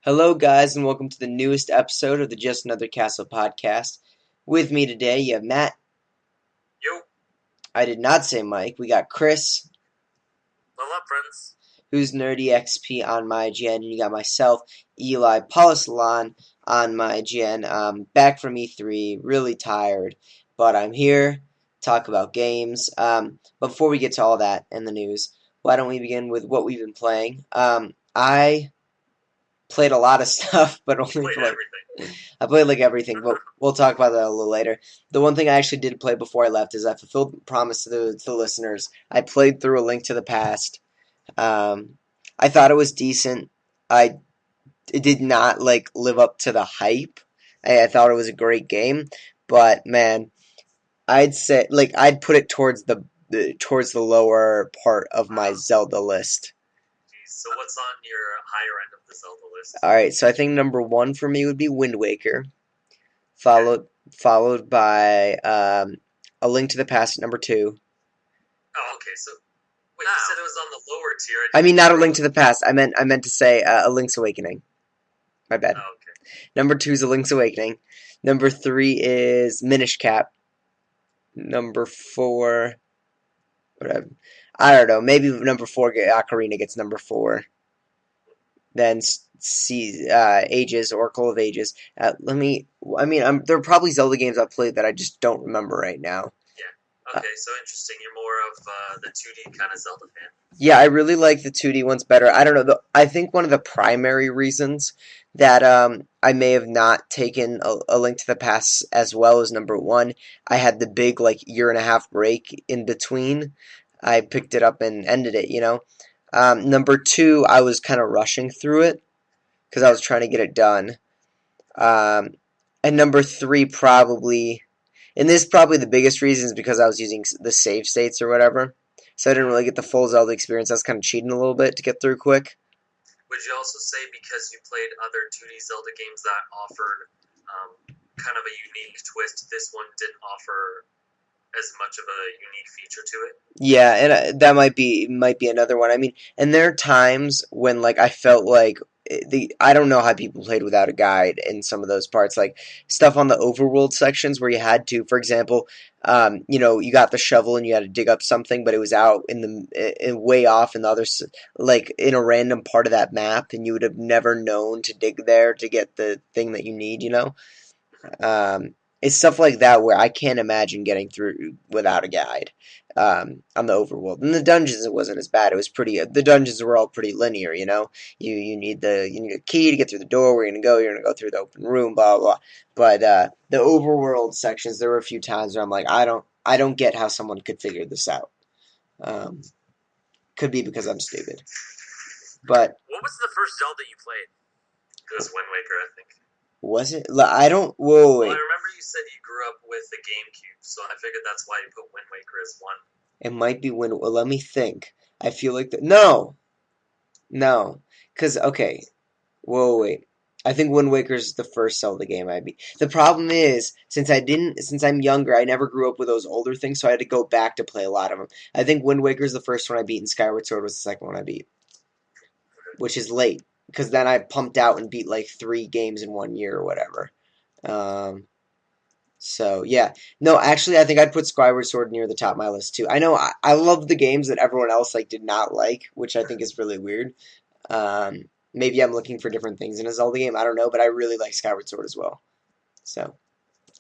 Hello, guys, and welcome to the newest episode of the Just Another Castle podcast. With me today, you have Matt. Yo, I did not say Mike. We got Chris, level up, friends. who's NerdEXP on my gen, and you got myself, Eli Polisalon, on my gen. Back from E3, really tired, but I'm here to talk about games. But before we get to all that and the news, why don't we begin with what we've been playing? I played a lot of stuff, but only Played for like everything. I played like everything, but we'll talk about that a little later. The one thing I actually did play before I left is I fulfilled the promise to the listeners. I played through A Link to the Past. I thought it was decent. It did not like live up to the hype. I thought it was a great game, but man, I'd say like I'd put it towards the lower part of my Zelda list. Jeez, so what's on your higher end of the Zelda list? All right, so I think number one for me would be Wind Waker. Okay. Followed by A Link to the Past at number two. Oh, okay. So wait, you said it was on the lower tier. I mean, not A Link to the Past. I meant to say A Link's Awakening. My bad. Oh, okay. Number two is A Link's Awakening. Number three is Minish Cap. Number four, whatever. I don't know. Maybe number four, Ocarina gets number four. Then Ages, Oracle of Ages. There are probably Zelda games I've played that I just don't remember right now. Yeah. Okay, so interesting. You're more of the 2D kind of Zelda fan. Yeah, I really like the 2D ones better. I don't know. I think one of the primary reasons that I may have not taken a Link to the Past as well as number one, I had the big like year and a half break in between. I picked it up and ended it, you know. Number two, I was kind of rushing through it because I was trying to get it done. And number three, probably, and this is probably the biggest reason is because I was using the save states or whatever. So I didn't really get the full Zelda experience. I was kind of cheating a little bit to get through quick. Would you also say because you played other 2D Zelda games that offered kind of a unique twist, this one didn't offer as much of a unique feature to it? Yeah, and that might be another one. I mean, and there are times when like I felt like I don't know how people played without a guide in some of those parts, like stuff on the overworld sections where you had to, for example, you got the shovel and you had to dig up something, but it was out way off in the other, like in a random part of that map, and you would have never known to dig there to get the thing that you need, you know. It's stuff like that where I can't imagine getting through without a guide on the overworld. In the dungeons, it wasn't as bad. It was pretty. The dungeons were all pretty linear, you know. You need a key to get through the door. Where you're gonna go. You're gonna go through the open room. Blah blah. Blah. But the overworld sections, there were a few times where I'm like, I don't get how someone could figure this out. Could be because I'm stupid. But What was the first Zelda you played? It was Wind Waker, I think. was it? I don't. Whoa, wait. Well, I remember you said you grew up with the GameCube, so I figured that's why you put Wind Waker as one. It might be when. Well, let me think. I feel like no, because okay. Whoa, wait. I think Wind Waker's the first Zelda game I beat. The problem is, since I'm younger, I never grew up with those older things, so I had to go back to play a lot of them. I think Wind Waker's the first one I beat, and Skyward Sword was the second one I beat, which is late because then I pumped out and beat like 3 games in 1 year or whatever. Um, so yeah, no, actually, I think I'd put Skyward Sword near the top of my list too. I know I love the games that everyone else like did not like, which I think is really weird. Maybe I'm looking for different things in a Zelda game. I don't know, but I really like Skyward Sword as well. So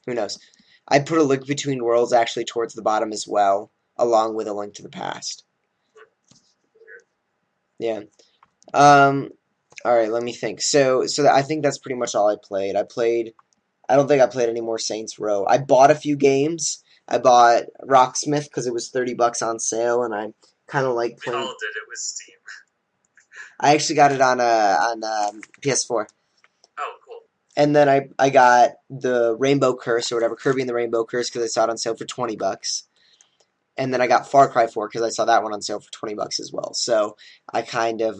who knows? I'd put A Link Between Worlds actually towards the bottom as well, along with A Link to the Past. Yeah. Um. All right. Let me think. I think that's pretty much all I played. I don't think I played any more Saints Row. I bought a few games. I bought Rocksmith because it was $30 on sale, and I kind of like We playing. all did. It was Steam. I actually got it on PS4, Oh, cool. and then I got the Rainbow Curse or whatever, Kirby and the Rainbow Curse, because I saw it on sale for $20, and then I got Far Cry 4 because I saw that one on sale for $20 as well. So I kind of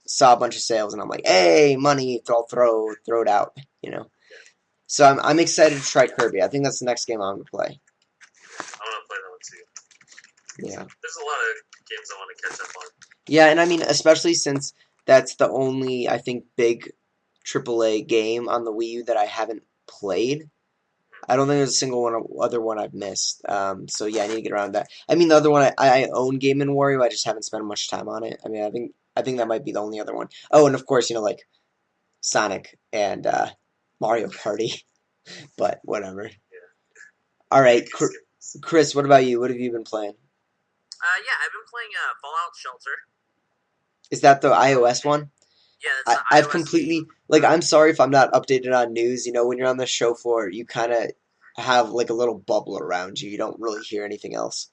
saw a bunch of sales, and I'm like, hey, money, throw it out, you know. Yeah. So I'm excited to try Kirby. I think that's the next game I'm gonna play. I want to play that one too. Yeah. There's a lot of games I want to catch up on. Yeah, and I mean, especially since that's the only, I think, big AAA game on the Wii U that I haven't played. I don't think there's a single other one I've missed. So yeah, I need to get around that. I mean, the other one I own Game and Wario. I just haven't spent much time on it. I mean, I think that might be the only other one. Oh, and of course, like Sonic and Mario Party. But whatever. Yeah. All right, Chris, what about you? What have you been playing? Yeah, I've been playing Fallout Shelter. Is that the iOS one? Yeah, that's the I've iOS completely game. I'm sorry if I'm not updated on news. When you're on the show floor, you kind of have like a little bubble around you. You don't really hear anything else.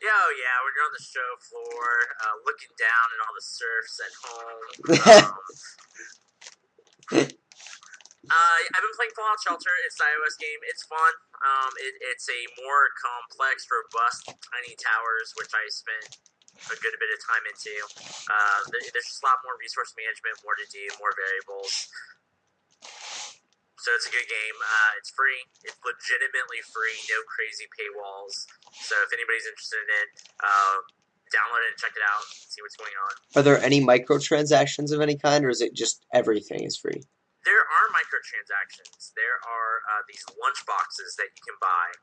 Yeah, oh yeah, when you're on the show floor, looking down at all the serfs at home. I've been playing Fallout Shelter. It's an iOS game. It's fun. It's a more complex, robust, tiny towers, which I spent a good bit of time into. There's just a lot more resource management, more to do, more variables. So it's a good game. It's free. It's legitimately free. No crazy paywalls. So if anybody's interested in it, download it and check it out. See what's going on. Are there any microtransactions of any kind, or is it just everything is free? There are microtransactions. There are these lunch boxes that you can buy.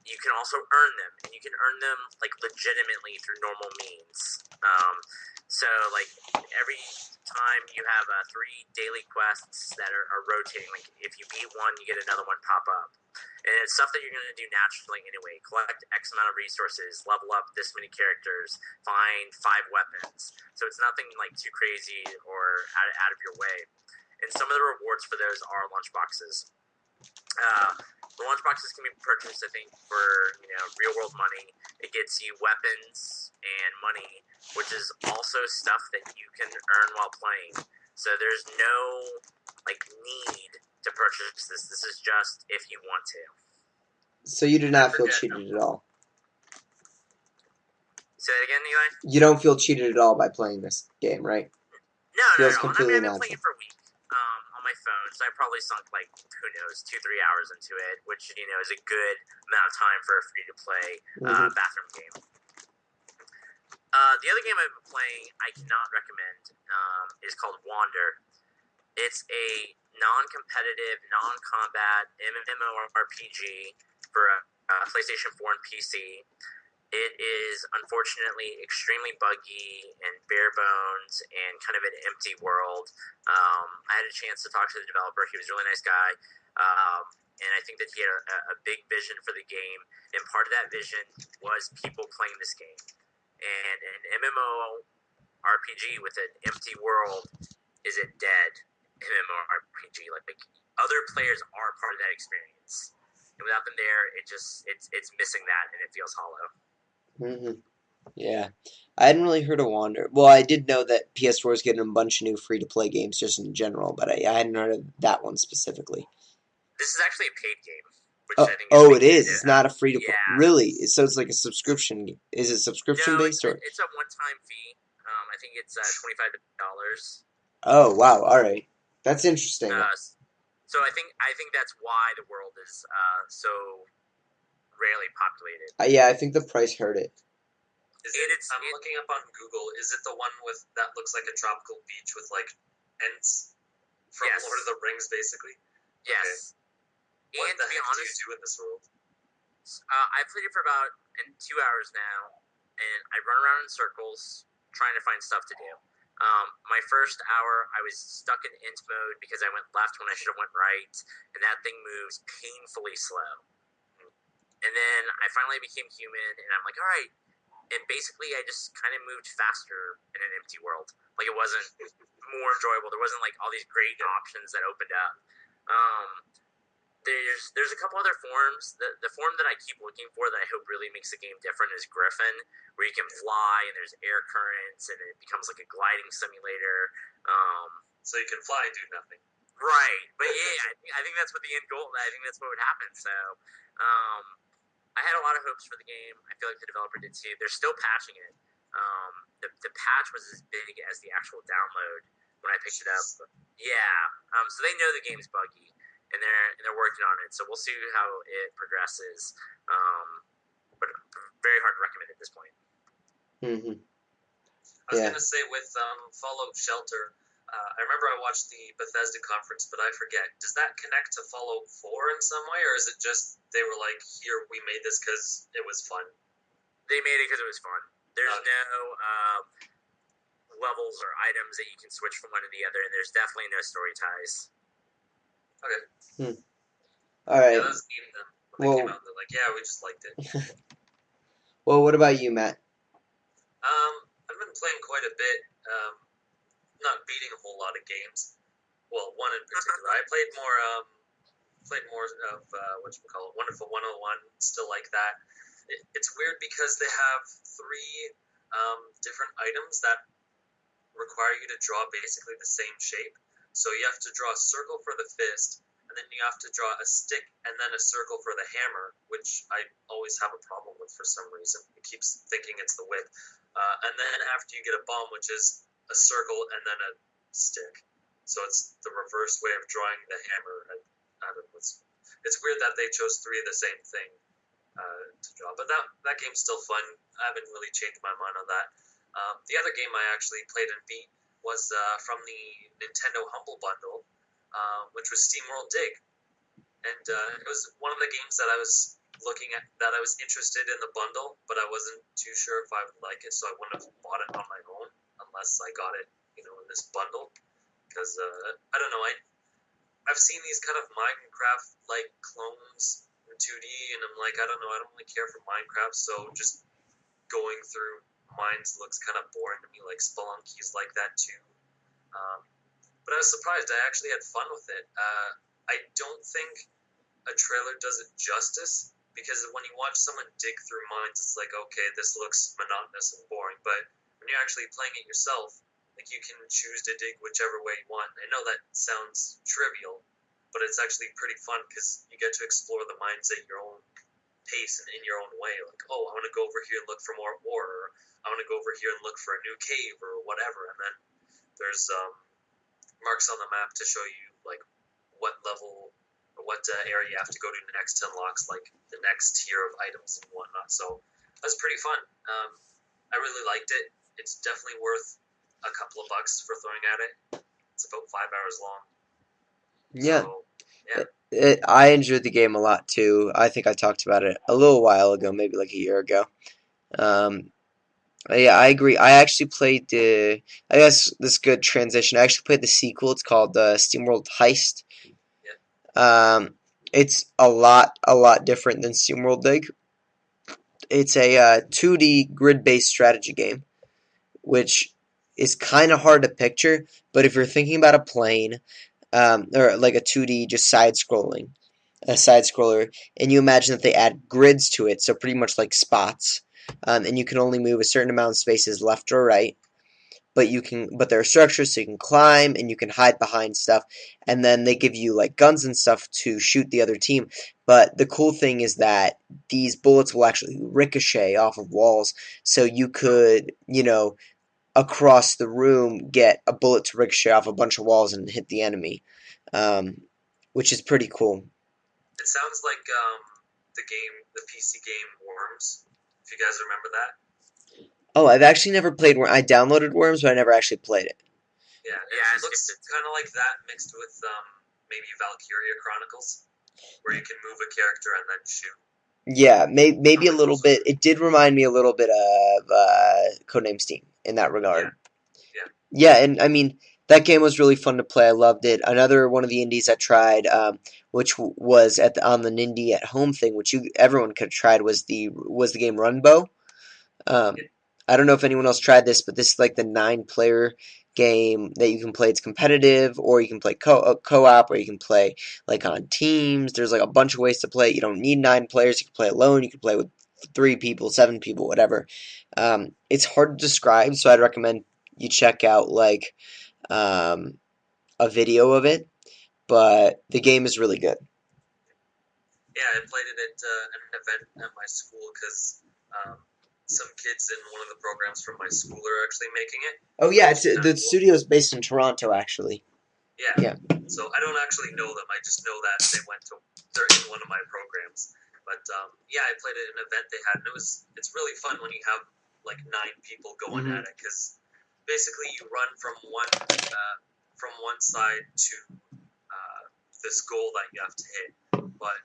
You can also earn them, and you can earn them like legitimately through normal means. So like every time you have 3 daily quests that are rotating. Like if you beat one, you get another one pop up, and it's stuff that you're going to do naturally anyway. Collect X amount of resources, level up this many characters, find 5 weapons. So it's nothing like too crazy or out of your way. And some of the rewards for those are lunch boxes. The lunch boxes can be purchased, I think, for real world money. It gets you weapons and money, which is also stuff that you can earn while playing. So there's no need to purchase this. This is just if you want to. So you do not feel cheated at all. Say that again, Eli? You don't feel cheated at all by playing this game, right? No. Feels I mean, completely I've been playing natural. it for a week on my phone, so I probably sunk who knows, 2-3 hours into it, which is a good amount of time for a free to play bathroom game. The other game I've been playing, I cannot recommend, is called Wander. It's a non-competitive, non-combat MMORPG for PlayStation 4 and PC. It is unfortunately extremely buggy and bare bones and kind of an empty world. I had a chance to talk to the developer. He was a really nice guy. And I think that he had a big vision for the game. And part of that vision was people playing this game. And an MMORPG with an empty world is a dead MMORPG. Like other players are part of that experience. And without them there, it's missing that and it feels hollow. Mm-hmm. Yeah, I hadn't really heard of Wander. Well, I did know that PS4 is getting a bunch of new free-to-play games just in general, but I hadn't heard of that one specifically. This is actually a paid game, which Oh, I think is it is. It's not a free-to-play. Yeah. Really? So it's like a subscription. Is it subscription-based? No, it's a one-time fee. I think it's $25. Oh, wow. All right. That's interesting. So I think that's why the world is so rarely populated. Yeah, I think the price hurt it. I'm looking up on Google. Is it the one that looks like a tropical beach with Ents from Lord of the Rings, basically? Yes. Okay. What the heck do you do in this world? I've played it for about 2 hours now, and I run around in circles trying to find stuff to do. My first hour, I was stuck in int mode because I went left when I should have went right, and that thing moves painfully slow. And then I finally became human, and I'm like, all right. And basically, I just kind of moved faster in an empty world. Like, it wasn't more enjoyable. There wasn't, all these great options that opened up. There's a couple other forms. The form that I keep looking for that I hope really makes the game different is Griffin, where you can fly, and there's air currents, and it becomes like a gliding simulator. So you can fly and do nothing. Right. But yeah, I think that's what the end goal, I think that's what would happen. So, I had a lot of hopes for the game. I feel like the developer did too. They're still patching it. The patch was as big as the actual download when I picked it up. Yeah. So they know the game's buggy, and they're working on it. So we'll see how it progresses. But very hard to recommend at this point. Mm-hmm. I was gonna say with Fallout Shelter, I remember I watched the Bethesda conference, but I forget. Does that connect to Fallout 4 in some way, or is it just they were like, here, we made this because it was fun? They made it because it was fun. There's no levels or items that you can switch from one to the other, and there's definitely no story ties. Okay. All right. Yeah, that was neat then. When they came out, they're like, yeah, we just liked it. Well, what about you, Matt? I've been playing quite a bit. Not beating a whole lot of games. Well, one in particular. I played more of whatchamacallit, Wonderful 101. Still like that. It's weird because they have 3 different items that require you to draw basically the same shape. So you have to draw a circle for the fist, and then you have to draw a stick and then a circle for the hammer, which I always have a problem with for some reason. It keeps thinking it's the whip. And then after you get a bomb, which is a circle and then a stick. So it's the reverse way of drawing the hammer. I don't know. It's weird that they chose 3 of the same thing to draw. But that game's still fun. I haven't really changed my mind on that. The other game I actually played and beat was from the Nintendo Humble Bundle, which was SteamWorld Dig. And it was one of the games that I was looking at, that I was interested in the bundle, but I wasn't too sure if I would like it, so I wouldn't have bought it on my own unless I got it, in this bundle. Because, I don't know, I've seen these kind of Minecraft-like clones in 2D, and I'm like, I don't know, I don't really care for Minecraft, so just going through mines looks kind of boring to me, like Spelunky's like that too. But I was surprised. I actually had fun with it. I don't think a trailer does it justice, because when you watch someone dig through mines, it's like, okay, this looks monotonous and boring. But when you're actually playing it yourself, like, you can choose to dig whichever way you want. I know that sounds trivial, but it's actually pretty fun because you get to explore the mines at your own pace and in your own way. Like, oh, I want to go over here and look for more ore, or I want to go over here and look for a new cave or whatever. And then there's marks on the map to show you like what level or what area you have to go to next to unlock like the next tier of items and whatnot. So that's pretty fun. I really liked it. It's definitely worth a couple of bucks for throwing at it. It's about 5 hours long. Yeah. So, yeah. I enjoyed the game a lot too. I think I talked about it a little while ago, maybe like a year ago. Yeah, I agree. I actually played I guess this is a good transition. I actually played the sequel. It's called SteamWorld Heist. Yeah. It's a lot different than SteamWorld Dig. It's a 2D grid-based strategy game, which is kind of hard to picture. But if you're thinking about a plane, or like a 2D just a side scroller, and you imagine that they add grids to it, so pretty much like spots, and you can only move a certain amount of spaces left or right. But there are structures so you can climb and you can hide behind stuff, and then they give you like guns and stuff to shoot the other team. But the cool thing is that these bullets will actually ricochet off of walls, so you could, across the room get a bullet to ricochet off a bunch of walls and hit the enemy, which is pretty cool. It sounds like the PC game Worms. If you guys remember that. Oh, I've actually never played Worms. I downloaded Worms, but I never actually played it. Yeah, it looks kind of like that mixed with maybe Valkyria Chronicles, where you can move a character and then shoot. Yeah, maybe a little bit. It did remind me a little bit of Codename Steam in that regard. Yeah, and I mean, that game was really fun to play. I loved it. Another one of the indies I tried, which was on the Nindy at Home thing, which everyone could have tried, was the game Runbow. I don't know if anyone else tried this, but this is like the 9-player game that you can play. It's competitive, or you can play co-op, or you can play like on teams. There's like a bunch of ways to play. You don't need 9 players. You can play alone. You can play with 3 people, 7 people, whatever. It's hard to describe, so I'd recommend you check out like a video of it. But the game is really good. Yeah, I played it at an event at my school because some kids in one of the programs from my school are actually making it. Oh yeah, the studio is based in Toronto, actually. Yeah. So I don't actually know them. I just know that they're in one of my programs. But yeah, I played at an event they had, and it's really fun when you have like 9 people going at it, because basically you run from one from one side to this goal that you have to hit. But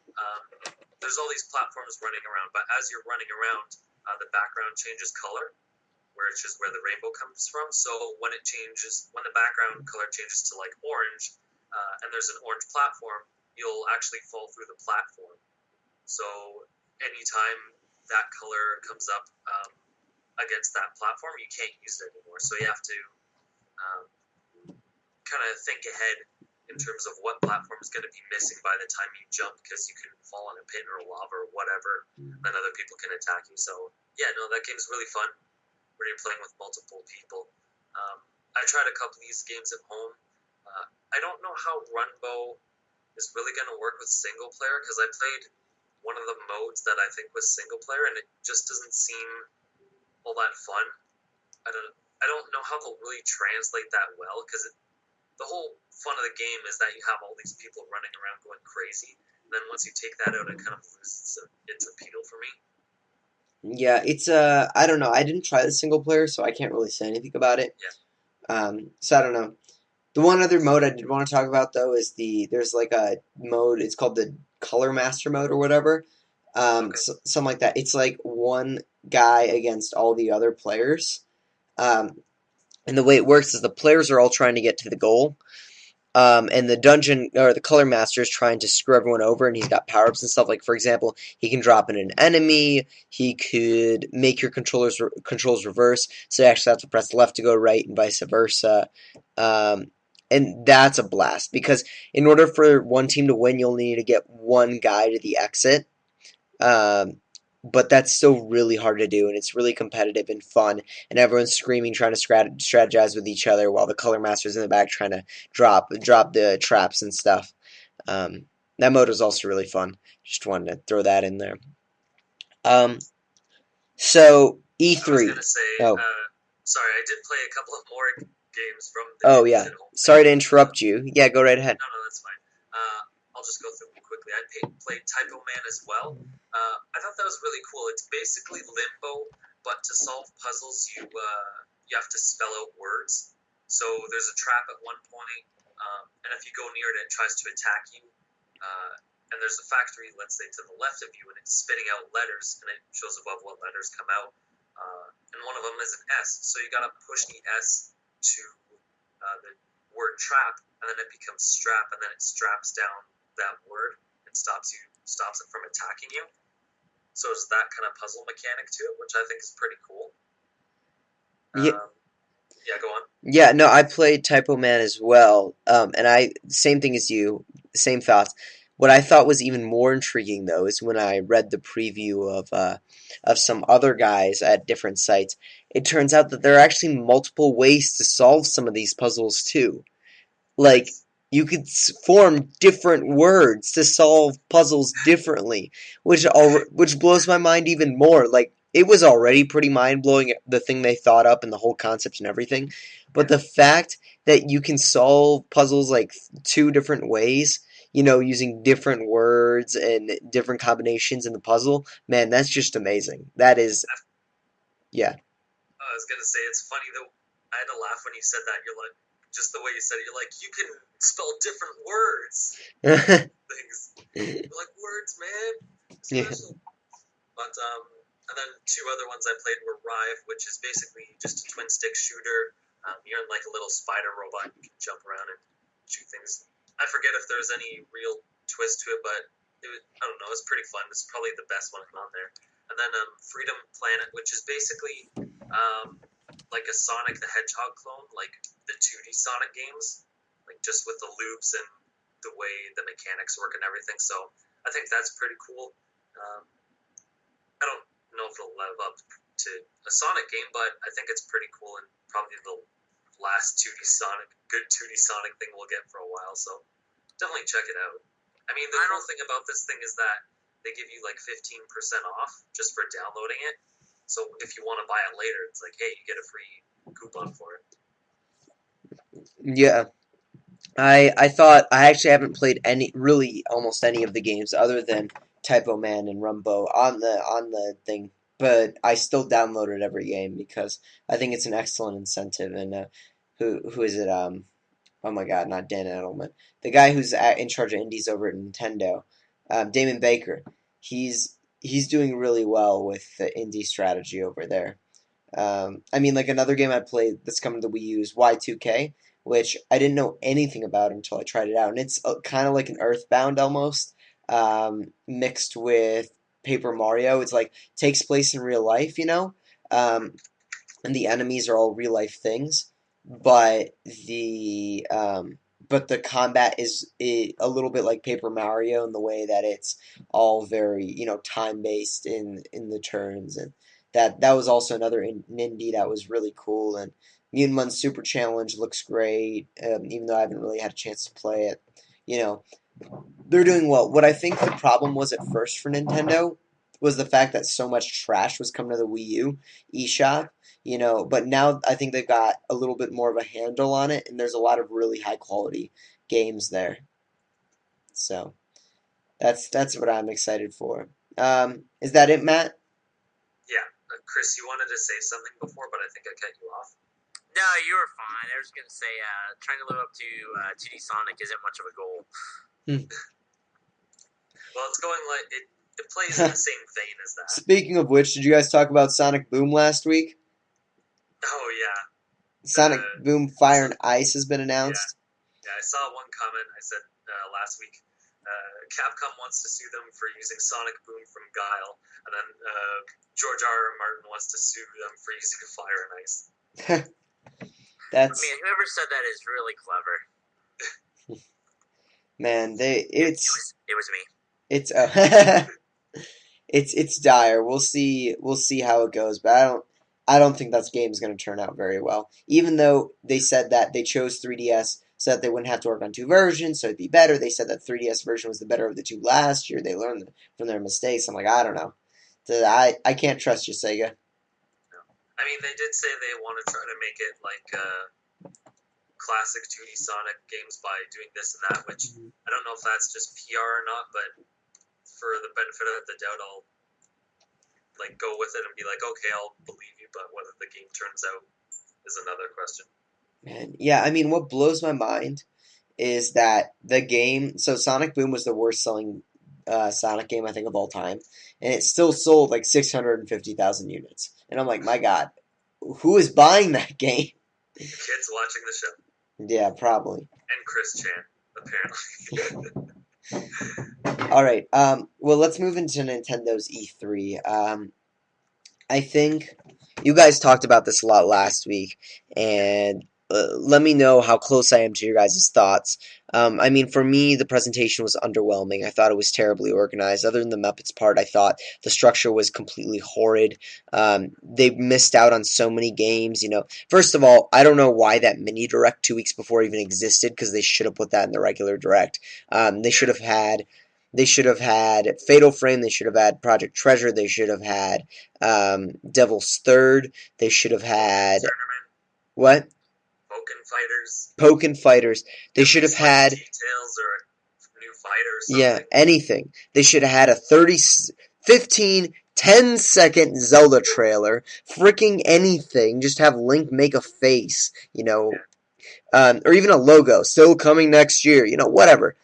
there's all these platforms running around. But as you're running around, the background changes color, which is where the rainbow comes from. So when the background color changes to like orange, and there's an orange platform, you'll actually fall through the platform. So anytime that color comes up against that platform, you can't use it anymore. So you have to kind of think ahead in terms of what platform is going to be missing by the time you jump, because you can fall in a pit or lava or whatever, and other people can attack you. So yeah, no, that game's really fun when you're playing with multiple people. I tried a couple of these games at home. I don't know how Runbow is really going to work with single player, because I played one of the modes that I think was single player, and it just doesn't seem all that fun. I don't know how they'll really translate that well, because the whole fun of the game is that you have all these people running around going crazy. And then once you take that out, it kind of loses its appeal for me. Yeah, it's I don't know. I didn't try the single player, so I can't really say anything about it. Yeah. So I don't know. The one other mode I did want to talk about though is there's like a mode. It's called the Color Master mode or whatever. Okay. Something like that. It's like one guy against all the other players. And the way it works is the players are all trying to get to the goal. And the dungeon or the color master is trying to screw everyone over, and he's got power-ups and stuff. Like, for example, he can drop in an enemy. He could make your controls reverse, so you actually have to press left to go right, and vice versa. And that's a blast, because in order for one team to win, you'll need to get one guy to the exit. But that's still really hard to do, and it's really competitive and fun, and everyone's screaming, trying to strategize with each other, while the color master's in the back trying to drop the traps and stuff. That mode is also really fun. Just wanted to throw that in there. So E3. I was gonna say, sorry, I did play a couple of more games from the yeah. at home. Sorry to interrupt you. Yeah, go right ahead. No, that's fine. I'll just go through them quickly. I played Typo Man as well. I thought that was really cool. It's basically Limbo, but to solve puzzles, you have to spell out words. So there's a trap at one point, and if you go near it, it tries to attack you. And there's a factory, let's say, to the left of you, and it's spitting out letters, and it shows above what letters come out. And one of them is an S, so you gotta push the S to the word trap, and then it becomes strap, and then it straps down that word and stops it from attacking you. So it's that kind of puzzle mechanic to it, which I think is pretty cool. Yeah. Yeah, go on. Yeah, no, I played Typo Man as well, and same thing as you, same thoughts. What I thought was even more intriguing, though, is when I read the preview of some other guys at different sites. It turns out that there are actually multiple ways to solve some of these puzzles too. Like, you could form different words to solve puzzles differently, which blows my mind even more. Like, it was already pretty mind-blowing, the thing they thought up and the whole concept and everything, but the fact that you can solve puzzles like two different ways, using different words and different combinations in the puzzle, man, that's just amazing. That is, yeah. I was gonna say, it's funny though. I had to laugh when you said that. You're like, just the way you said it. You're like, you can spell different words. Things. You're like, words, man. Special. Yeah. But and then two other ones I played were Rive, which is basically just a twin stick shooter. You're in like a little spider robot. You can jump around and shoot things. I forget if there's any real twist to it, but I don't know. It's pretty fun. It's probably the best one on there. And then Freedom Planet, which is basically like a Sonic the Hedgehog clone, like the 2D Sonic games, like just with the loops and the way the mechanics work and everything. So I think that's pretty cool. I don't know if it'll live up to a Sonic game, but I think it's pretty cool and probably the last good 2D Sonic thing we'll get for a while. So definitely check it out. I mean, the cool thing about this thing is that they give you like 15% off just for downloading it. So if you want to buy it later, it's like, hey, you get a free coupon for it. Yeah. I thought I actually haven't played almost any of the games other than Typo Man and Rumbo on the thing, but I still downloaded every game because I think it's an excellent incentive. And who is it? oh my God, not Dan Edelman, the guy who's in charge of indies over at Nintendo, Damon Baker. He's doing really well with the indie strategy over there. I mean, like another game I played that's coming to the Wii U is Y2K, which I didn't know anything about until I tried it out, and it's kind of like an Earthbound almost, mixed with Paper Mario. It's like takes place in real life, um, and the enemies are all real life things, but the combat is a little bit like Paper Mario in the way that it's all very time based in the turns, and that was also another indie that was really cool. And Mutant Super Challenge looks great, even though I haven't really had a chance to play it. You know, they're doing well. What I think the problem was at first for Nintendo was the fact that so much trash was coming to the Wii U eShop, but now I think they've got a little bit more of a handle on it, and there's a lot of really high quality games there. So that's what I'm excited for. Is that it, Matt? Yeah, Chris, you wanted to say something before, but I think I cut you off. No, you were fine. I was gonna say, trying to live up to 2D Sonic isn't much of a goal. Well, it's going like it plays in the same vein as that. Speaking of which, did you guys talk about Sonic Boom last week? Oh yeah. Sonic Boom Fire and Ice has been announced. Yeah, I saw one comment. I said last week, Capcom wants to sue them for using Sonic Boom from Guile, and then George R. R. Martin wants to sue them for using Fire and Ice. I mean, whoever said that is really clever. Man, it was me. It's it's dire. We'll see how it goes, but I don't think that game's going to turn out very well. Even though they said that they chose 3DS so that they wouldn't have to work on two versions, so it'd be better. They said that 3DS version was the better of the two last year. They learned from their mistakes. I'm like, I don't know. I can't trust you, Sega. I mean, they did say they want to try to make it like classic 2D Sonic games by doing this and that, which I don't know if that's just PR or not, but for the benefit of the doubt, I'll go with it and be like, okay, I'll believe you, but whether the game turns out is another question. Man, yeah, I mean, what blows my mind is that the game. So Sonic Boom was the worst selling Sonic game I think of all time, and it still sold like 650,000 units. And I'm like, my God, who is buying that game? Kids watching the show. Yeah, probably. And Chris Chan, apparently. All right. Well, let's move into Nintendo's E3. I think you guys talked about this a lot last week, and let me know how close I am to your guys' thoughts. I mean, for me, the presentation was underwhelming. I thought it was terribly organized. Other than the Muppets part, I thought the structure was completely horrid. They missed out on so many games. First of all, I don't know why that mini direct 2 weeks before even existed, because they should have put that in the regular direct. They should have had. They should have had Fatal Frame. They should have had Project Treasure. They should have had Devil's Third. They should have had what? Pokken Fighters. They should have had details or new fighter or something. Yeah, anything. They should have had a 15, 10-second Zelda trailer. Freaking anything. Just have Link make a face, or even a logo. Still coming next year, whatever.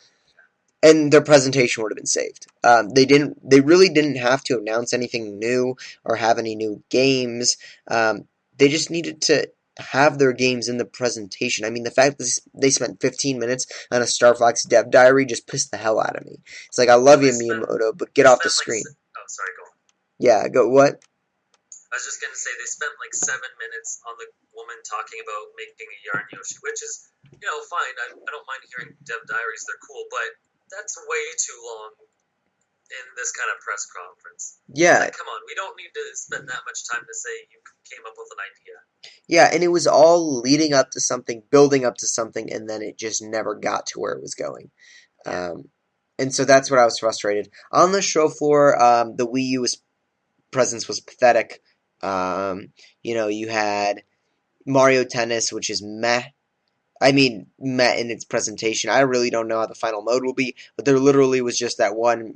And their presentation would have been saved. They really didn't have to announce anything new or have any new games. They just needed to have their games in the presentation. I mean, the fact that they spent 15 minutes on a Star Fox dev diary just pissed the hell out of me. It's like, I love you, Miyamoto, but get off the screen. Sorry, go on. Yeah, go what? I was just going to say, they spent 7 minutes on the woman talking about making a yarn Yoshi, which is, fine. I don't mind hearing dev diaries. They're cool, but that's way too long in this kind of press conference. Yeah. Come on, we don't need to spend that much time to say you came up with an idea. Yeah, and it was all leading up to something, building up to something, and then it just never got to where it was going. And so that's what I was frustrated. On the show floor, the Wii U presence was pathetic. You had Mario Tennis, which is meh. I mean, meh in its presentation. I really don't know how the final mode will be, but there literally was just that one,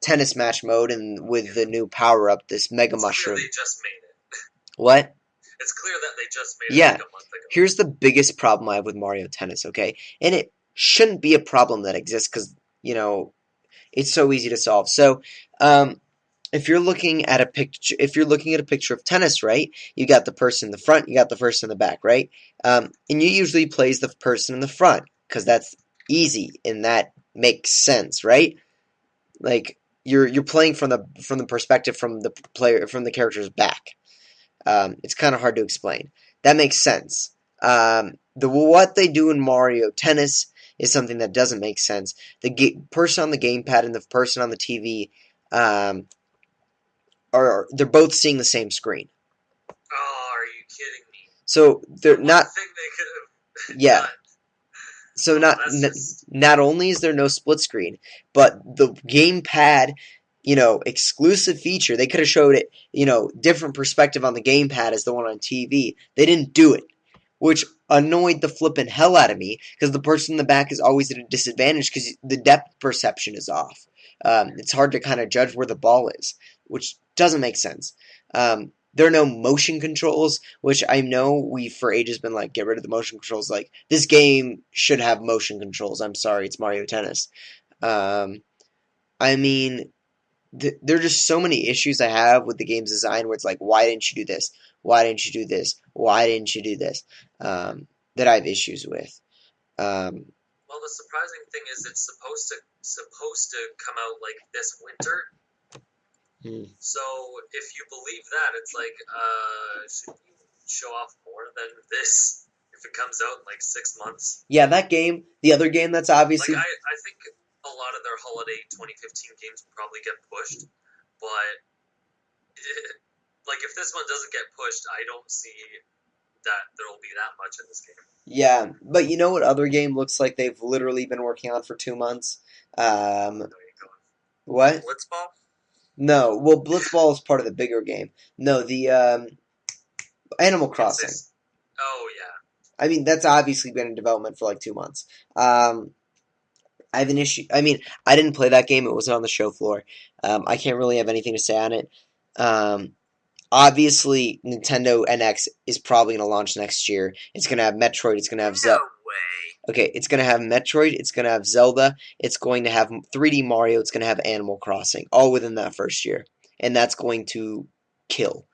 tennis match mode, and with the new power-up, this Mega Mushroom. They just made it. What? It's clear that they just made it Yeah. like a month ago. Here's the biggest problem I have with Mario Tennis, okay? And it shouldn't be a problem that exists because, it's so easy to solve. So, if you're looking at a picture of tennis, right? You got the person in the front, you got the person in the back, right? And you usually plays the person in the front because that's easy and that makes sense, right? Like you're playing from the perspective from the character's back. It's kind of hard to explain. That makes sense. What they do in Mario Tennis is something that doesn't make sense. The person on the gamepad and the person on the TV they're both seeing the same screen. Oh, are you kidding me? So they're The not. one thing they could have Yeah. done. So That's not only is there no split screen, but the gamepad, exclusive feature, they could have showed it, different perspective on the gamepad as the one on TV. They didn't do it, which annoyed the flippin' hell out of me because the person in the back is always at a disadvantage because the depth perception is off. It's hard to kind of judge where the ball is, which doesn't make sense. There are no motion controls, which I know we for ages been like, get rid of the motion controls. Like, this game should have motion controls. I'm sorry, it's Mario Tennis. I mean, there are just so many issues I have with the game's design where it's like, why didn't you do this? Why didn't you do this? Why didn't you do this? That I have issues with. well, the surprising thing is it's supposed to come out like this winter. So if you believe that, it's like, should you show off more than this if it comes out in like 6 months? Yeah, that game, the other game that's obviously. Like, I think a lot of their holiday 2015 games will probably get pushed, but like if this one doesn't get pushed, I don't see that there will be that much in this game. Yeah, but you know what other game looks like they've literally been working on for 2 months? What? Blitzball? No, well, Blitzball is part of the bigger game. No, the Animal Crossing. Oh, yeah. I mean, that's obviously been in development for like 2 months. I have an issue. I mean, I didn't play that game. It wasn't on the show floor. I can't really have anything to say on it. Obviously, Nintendo NX is probably going to launch next year. It's going to have Metroid. It's going to have Zelda. No way. Okay, it's going to have Metroid. It's going to have Zelda. It's going to have 3D Mario. It's going to have Animal Crossing. All within that first year. And that's going to kill.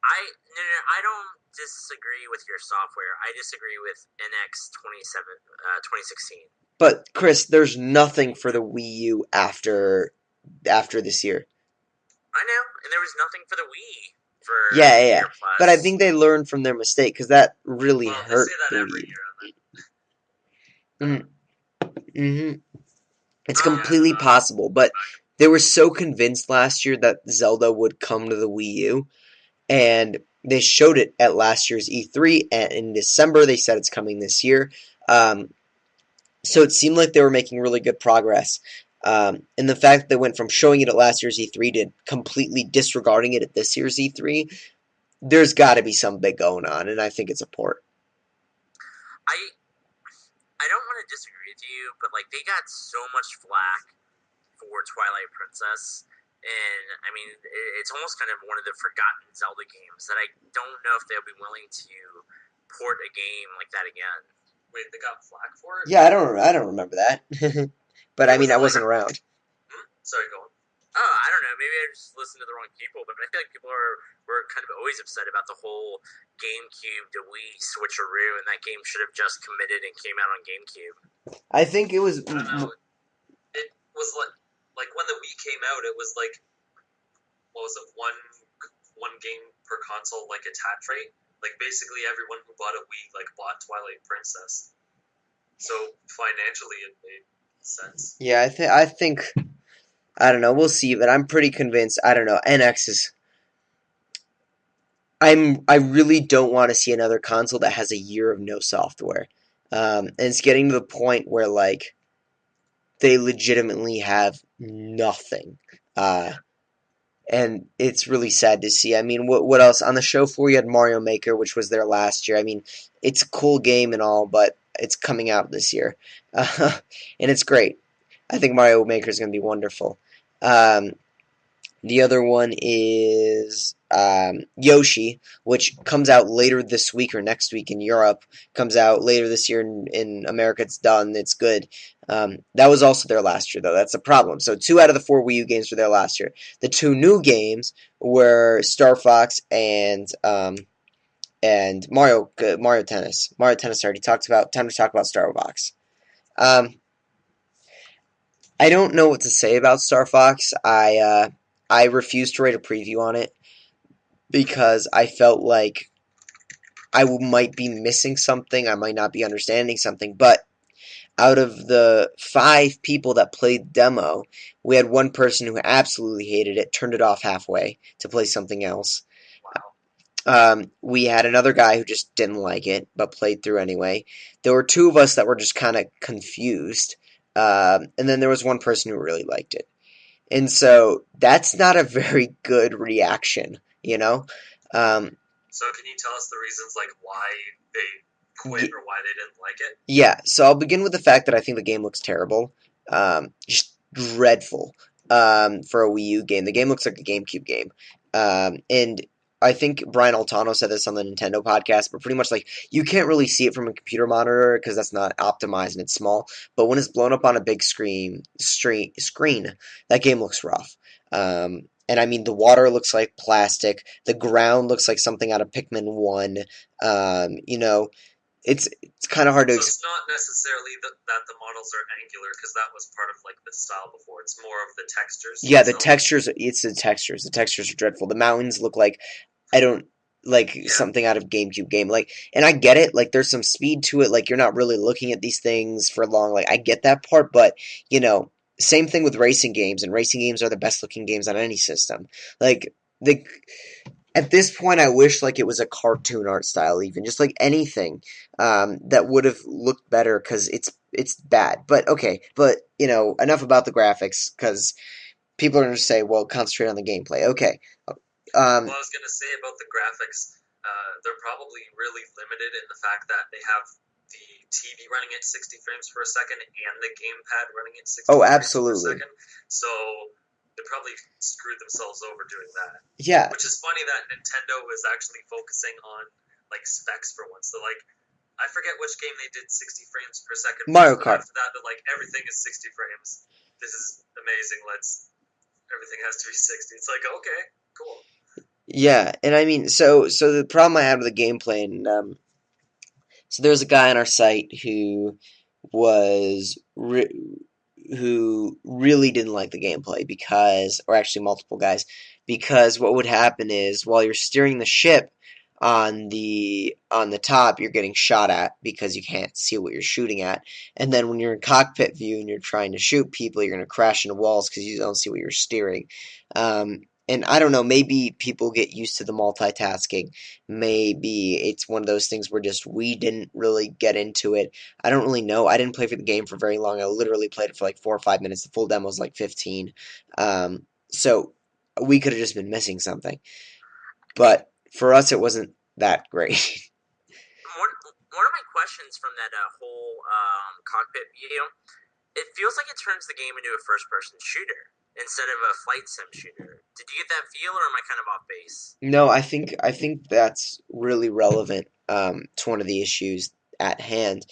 I don't disagree with your software. I disagree with NX 2016. But, Chris, there's nothing for the Wii U after this year. I know, and there was nothing for the Wii for Yeah. Plus. But I think they learned from their mistake because that really hurt they say that the every Wii. year. It's completely possible, but they were so convinced last year that Zelda would come to the Wii U, and they showed it at last year's E3, and in December they said it's coming this year. So it seemed like they were making really good progress. And the fact that they went from showing it at last year's E3 to completely disregarding it at this year's E3, there's got to be something big going on, and I think it's a port. I don't want to disagree with you, but like they got so much flack for Twilight Princess, and I mean it's almost kind of one of the forgotten Zelda games that I don't know if they'll be willing to port a game like that again. Wait, they got flack for it? Yeah, I don't remember that. But I mean, I wasn't around. Sorry, go on. Oh, I don't know. Maybe I just listened to the wrong people, but I feel like people were kind of always upset about the whole GameCube to Wii switcheroo, and that game should have just committed and came out on GameCube. I think it was. I don't know. It was like when the Wii came out, it was like, what was it, one game per console, like attach rate. Like basically everyone who bought a Wii bought Twilight Princess. So financially, it made sense. Yeah, I think. I don't know. We'll see, but I'm pretty convinced. I don't know. NX is. I really don't want to see another console that has a year of no software. And it's getting to the point where they legitimately have nothing. And it's really sad to see. I mean, what else? On the show floor, you had Mario Maker, which was there last year. I mean, it's a cool game and all, but it's coming out this year. And it's great. I think Mario Maker is going to be wonderful. The other one is... Yoshi, which comes out later this week or next week in Europe. Comes out later this year in America. It's done. It's good. That was also there last year, though. That's the problem. So 2 out of the 4 Wii U games were there last year. The 2 new games were Star Fox and Mario Tennis. Mario Tennis I already talked about. Time to talk about Star Fox. I don't know what to say about Star Fox. I refused to write a preview on it because I felt like I might be missing something. I might not be understanding something. But out of the 5 people that played the demo, we had one person who absolutely hated it, turned it off halfway to play something else. We had another guy who just didn't like it, but played through anyway. There were 2 of us that were just kind of confused. And then there was one person who really liked it. And so that's not a very good reaction, you know? So can you tell us the reasons, like, why they quit or why they didn't like it? Yeah, so I'll begin with the fact that I think the game looks terrible. Just dreadful for a Wii U game. The game looks like a GameCube game. And I think Brian Altano said this on the Nintendo podcast, but pretty much like you can't really see it from a computer monitor because that's not optimized and it's small. But when it's blown up on a big screen, that game looks rough. And I mean, the water looks like plastic. The ground looks like something out of Pikmin 1. You know, it's kind of hard to. So it's not necessarily that the models are angular, because that was part of like the style before. It's more of the textures. Yeah, the textures. It's the textures. The textures are dreadful. The mountains look like something out of GameCube game. Like, and I get it. Like, there's some speed to it. Like, you're not really looking at these things for long. Like, I get that part, but you know, same thing with racing games. And racing games are the best looking games on any system. Like the. At this point, I wish like it was a cartoon art style, even just like anything that would have looked better because it's bad. But okay, but you know enough about the graphics because people are going to say, well, concentrate on the gameplay. Okay. Well, I was going to say about the graphics, they're probably really limited in the fact that they have the TV running at 60 frames per second and the gamepad running at 60 Oh, frames absolutely. per second. So they probably screwed themselves over doing that. Yeah. Which is funny that Nintendo was actually focusing on like specs for once. So like, I forget which game they did 60 frames per second. Mario Kart. After that, they're like, everything is 60 frames. This is amazing. Everything has to be 60. It's like, okay, cool. Yeah, and I mean, so the problem I had with the gameplay, and so there's a guy on our site who who really didn't like the gameplay or actually multiple guys, because what would happen is while you're steering the ship on the top, you're getting shot at because you can't see what you're shooting at, and then when you're in cockpit view and you're trying to shoot people, you're going to crash into walls because you don't see what you're steering. And I don't know, maybe people get used to the multitasking. Maybe it's one of those things where just we didn't really get into it. I don't really know. I didn't play for the game for very long. I literally played it for like 4 or 5 minutes. The full demo was like 15. So we could have just been missing something. But for us, it wasn't that great. One of my questions from that whole cockpit video, it feels like it turns the game into a first-person shooter instead of a flight sim shooter. Did you get that feel, or am I kind of off base? No, I think that's really relevant to one of the issues at hand.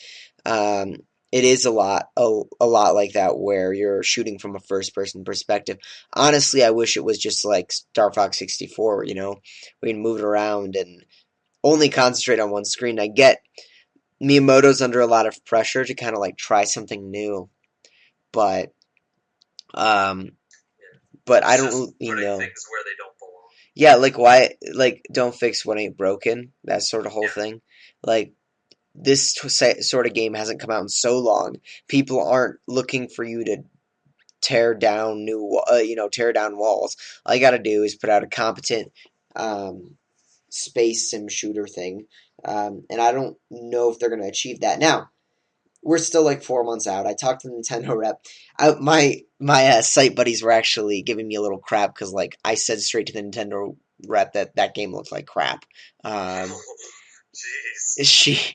It is a lot like that where you're shooting from a first person perspective. Honestly, I wish it was just like Star Fox 64, you know, we can move it around and only concentrate on one screen. I get Miyamoto's under a lot of pressure to kind of like try something new, but I don't really know. Things where they don't belong. Yeah, like why? Like don't fix what ain't broken. That sort of whole thing. Like this sort of game hasn't come out in so long. People aren't looking for you to tear down tear down walls. All you got to do is put out a competent space sim shooter thing, and I don't know if they're going to achieve that now. We're still like 4 months out. I talked to the Nintendo rep. My site buddies were actually giving me a little crap because like I said straight to the Nintendo rep that game looked like crap. Jeez. Jeez.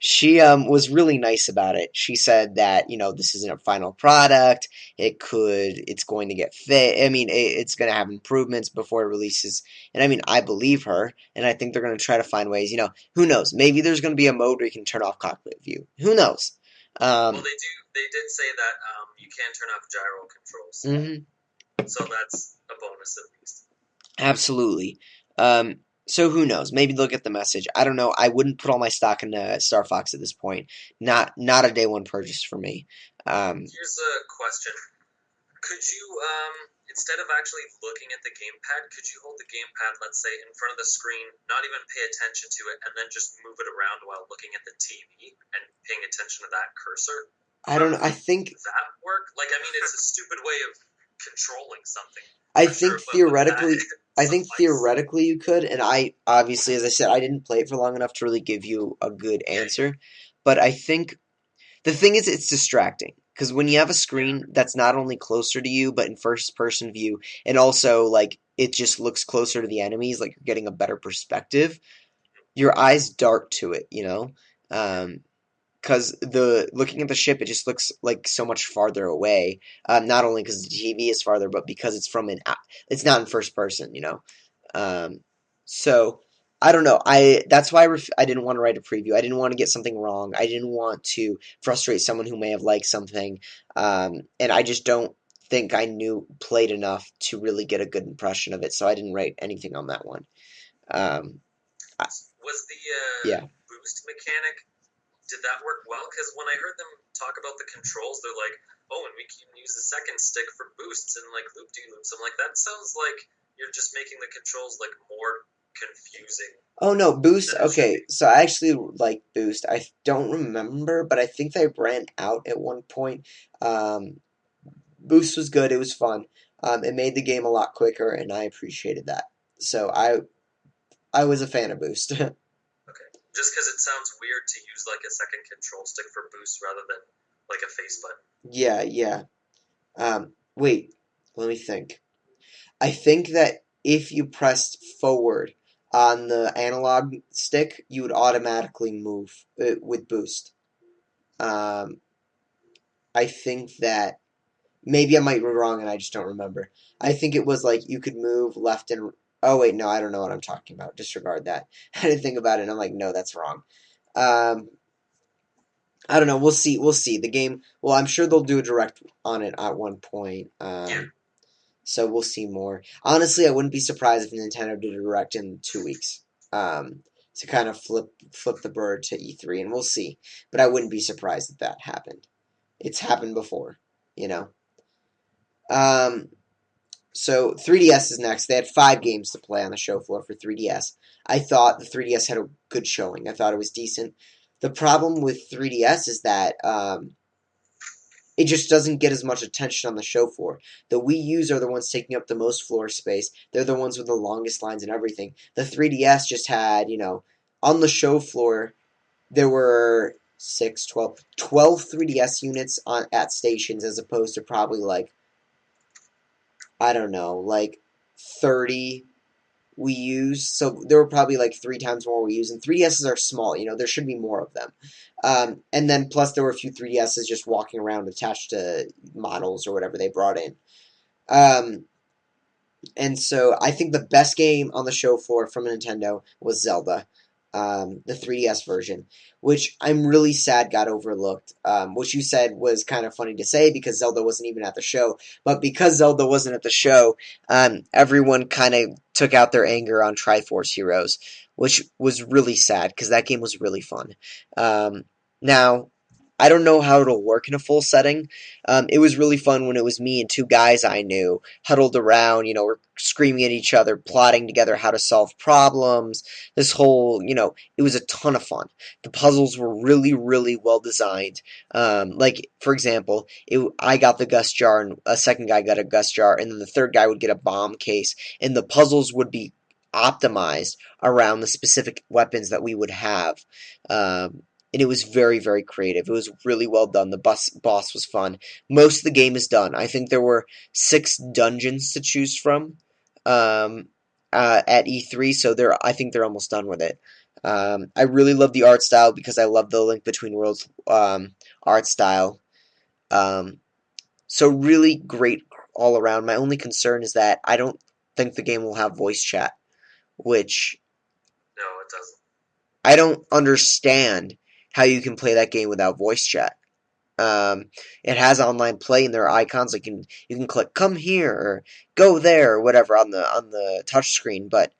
She was really nice about it. She said that, this isn't a final product. It's going to get fit. I mean, it's going to have improvements before it releases. And I mean, I believe her, and I think they're going to try to find ways, who knows? Maybe there's going to be a mode where you can turn off cockpit view. Who knows? Well, they did say that you can turn off gyro controls, Mhm. so that's a bonus at least. Absolutely. So who knows? Maybe they'll get the message. I don't know. I wouldn't put all my stock in Star Fox at this point. Not a day one purchase for me. Here's a question: could you, instead of actually looking at the gamepad, could you hold the gamepad, let's say, in front of the screen, not even pay attention to it, and then just move it around while looking at the TV and paying attention to that cursor? I don't know. I think Does that work? Like, I mean, it's a stupid way of controlling something, I for think sure, but would that suffice? theoretically you could, and I obviously, as I said, I didn't play it for long enough to really give you a good Yeah, answer. But I think the thing is, it's distracting because when you have a yeah, screen that's not only closer to you, but in first person view, and also like it just looks closer to the enemies, like you're getting a better perspective. Your eyes dart to it. Because the looking at the ship, it just looks like so much farther away. Not only because the TV is farther, but because it's not in first person. Um, so I don't know. That's why I didn't want to write a preview. I didn't want to get something wrong. I didn't want to frustrate someone who may have liked something. And I just don't think I played enough to really get a good impression of it. So I didn't write anything on that one. Um, I- Was the yeah. boost mechanic, did that work well? Because when I heard them talk about the controls, they're like, oh, and we can use the second stick for boosts and like loop-de-loops. I'm like, that sounds like you're just making the controls like more confusing Oh no, Boost. than it should Okay, be. so I actually like Boost. I don't remember, but I think they ran out at one point. Um, Boost was good. It was fun. It made the game a lot quicker, and I appreciated that. So I was a fan of Boost. Okay. Just because it sounds weird to use like a second control stick for boost rather than like a face button. Yeah, yeah. Wait, let me think. I think that if you pressed forward on the analog stick, you would automatically move with Boost. Um, I think that. Maybe I might be wrong and I just don't remember. I think it was like you could move left and. Oh, wait, no, I don't know what I'm talking about. Disregard that. I didn't think about it and I'm like, no, that's wrong. Um, I don't know. We'll see. We'll see. The game. Well, I'm sure they'll do a direct on it at one point. Yeah. So we'll see more. Honestly, I wouldn't be surprised if Nintendo did a direct in 2 weeks. To kind of flip the bird to E3, and we'll see. But I wouldn't be surprised if that happened. It's happened before, you know. Um, So 3DS is next. They had 5 games to play on the show floor for 3DS. I thought the 3DS had a good showing. I thought it was decent. The problem with 3DS is that it just doesn't get as much attention on the show floor. The Wii U's are the ones taking up the most floor space. They're the ones with the longest lines and everything. The 3DS just had, on the show floor, there were 6, 12 3DS units at stations as opposed to probably like I don't know, like 30 Wii U's. So there were probably like 3 times more Wii U's. And 3DSs are small, there should be more of them. And then plus there were a few 3DSs just walking around attached to models or whatever they brought in. Um, and so I think the best game on the show floor from Nintendo was Zelda, the 3DS version, which I'm really sad got overlooked. Which you said was kind of funny to say because Zelda wasn't even at the show. But because Zelda wasn't at the show, everyone kind of took out their anger on Triforce Heroes, which was really sad because that game was really fun. Now, I don't know how it'll work in a full setting. It was really fun when it was me and 2 guys I knew huddled around, we're screaming at each other, plotting together how to solve problems. This whole, it was a ton of fun. The puzzles were really, really well designed. Like, for example, I got the gust jar, and a second guy got a gust jar, and then the third guy would get a bomb case, and the puzzles would be optimized around the specific weapons that we would have. And it was very, very creative. It was really well done. The boss was fun. Most of the game is done. I think there were 6 dungeons to choose from at E3, so I think they're almost done with it. I really love the art style because I love the Link Between Worlds art style. Um, so really great all around. My only concern is that I don't think the game will have voice chat, which No, it doesn't. I don't understand how you can play that game without voice chat. It has online play and there are icons like you can click come here or go there or whatever on the touch screen, but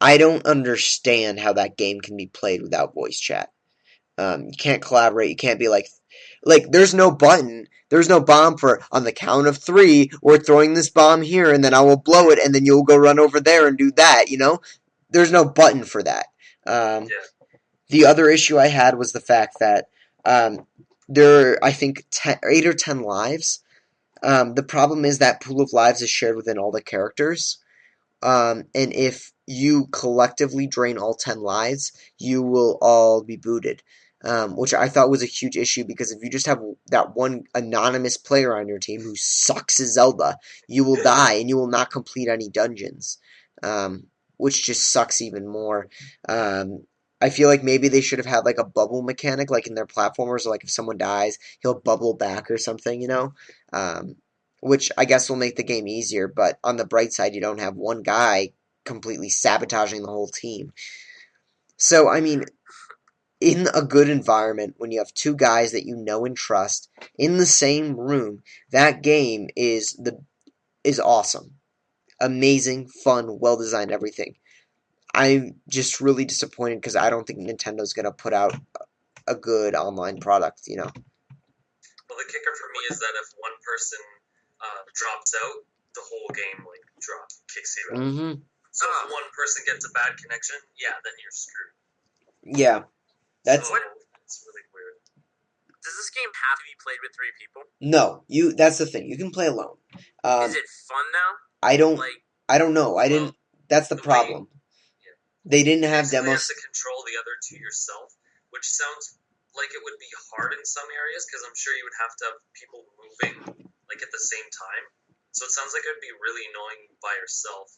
I don't understand how that game can be played without voice chat. You can't collaborate. You can't be like there's no button. There's no bomb for on the count of 3. We're throwing this bomb here, and then I will blow it, and then you'll go run over there and do that. There's no button for that. Um, Yeah. the other issue I had was the fact that there are, I think, 8 or 10 lives. The problem is that pool of lives is shared within all the characters. And if you collectively drain all 10 lives, you will all be booted. Which I thought was a huge issue because if you just have that one anonymous player on your team who sucks at Zelda, you will die and you will not complete any dungeons. Which just sucks even more. I feel like maybe they should have had like a bubble mechanic, like in their platformers, like if someone dies, he'll bubble back or something. Which I guess will make the game easier, but on the bright side, you don't have one guy completely sabotaging the whole team. So, I mean, in a good environment, when you have two guys that you know and trust in the same room, that game is awesome. Amazing, fun, well designed, everything. I'm just really disappointed because I don't think Nintendo's gonna put out a good online product. Well, the kicker for me is that if one person drops out, the whole game kicks you out. Mm-hmm. So if one person gets a bad connection, yeah, then you're screwed. Yeah, that's So it's really weird. Does this game have to be played with 3 people? no. That's the thing. You can play alone. Is it fun though? I don't. Like, I don't know. I didn't. That's the problem. They didn't You have basically demos. have to control the other 2 yourself, which sounds like it would be hard in some areas because I'm sure you would have to have people moving like at the same time. So it sounds like it would be really annoying by yourself.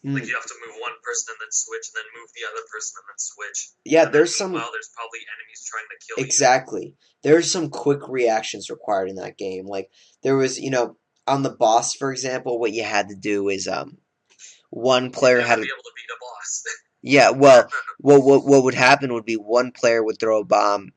Like you have to move one person and then switch, and then move the other person and then switch. Yeah, And there's then, some meanwhile, there's probably enemies trying to kill you. exactly. There's some quick reactions required in that game. Like there was, on the boss, for example, what you had to do is one player You'd had never to be able to beat a boss. yeah, well, what would happen would be one player would throw a bomb.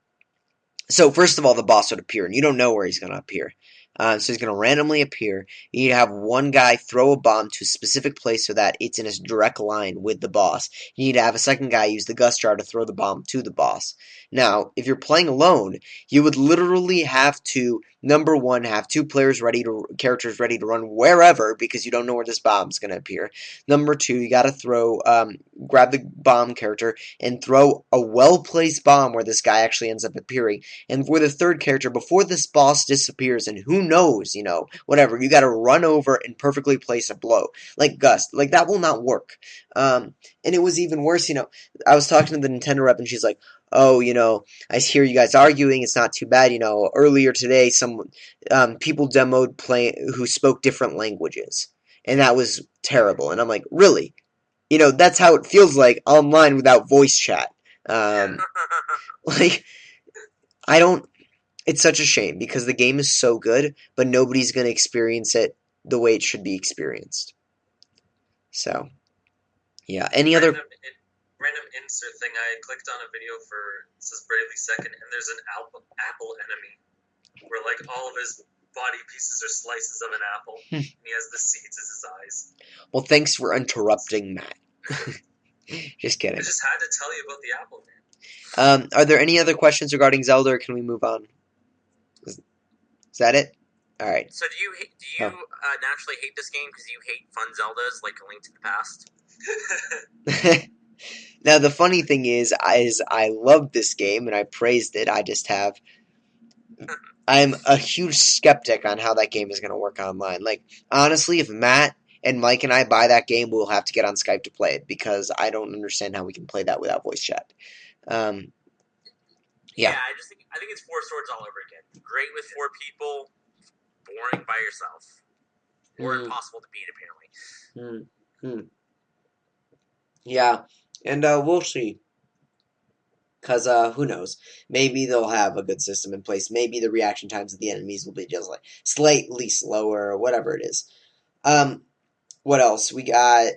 So first of all, the boss would appear, and you don't know where he's going to appear. So he's going to randomly appear. You need to have one guy throw a bomb to a specific place so that it's in a direct line with the boss. You need to have a second guy use the gust jar to throw the bomb to the boss. Now, if you're playing alone, you would literally have to, number one, have two characters ready to run wherever because you don't know where this bomb's going to appear. Number two, you got to grab the bomb character and throw a well-placed bomb where this guy actually ends up appearing. And for the third character, before this boss disappears, and who knows, whatever, you gotta run over and perfectly place a blow. Like Gust. Like, that will not work. And it was even worse, I was talking to the Nintendo rep, and she's like, oh, I hear you guys arguing, it's not too bad, earlier today, people demoed who spoke different languages. And that was terrible. And I'm like, really? That's how it feels like online without voice chat. Like, I don't. It's such a shame because the game is so good, but nobody's going to experience it the way it should be experienced. So, yeah. Any other? Random insert thing. I clicked on a video it says Bravely Second, and there's an apple enemy where like all of his body pieces are slices of an apple, and he has the seeds as his eyes. Well, thanks for interrupting, Matt. Just kidding. I just had to tell you about the apple, man. Are there any other questions regarding Zelda, or can we move on? Is that it? All right. So do you naturally hate this game because you hate fun Zeldas like A Link to the Past? Now the funny thing is I loved this game and I praised it. I'm a huge skeptic on how that game is going to work online. Like, honestly, if Matt and Mike and I buy that game, we'll have to get on Skype to play it because I don't understand how we can play that without voice chat. Yeah, I think it's Four Swords all over again. Great with 4 people, boring by yourself, or impossible to beat apparently. Yeah, And we'll see. Because who knows? Maybe they'll have a good system in place. Maybe the reaction times of the enemies will be just like slightly slower or whatever it is. Um, what else? We got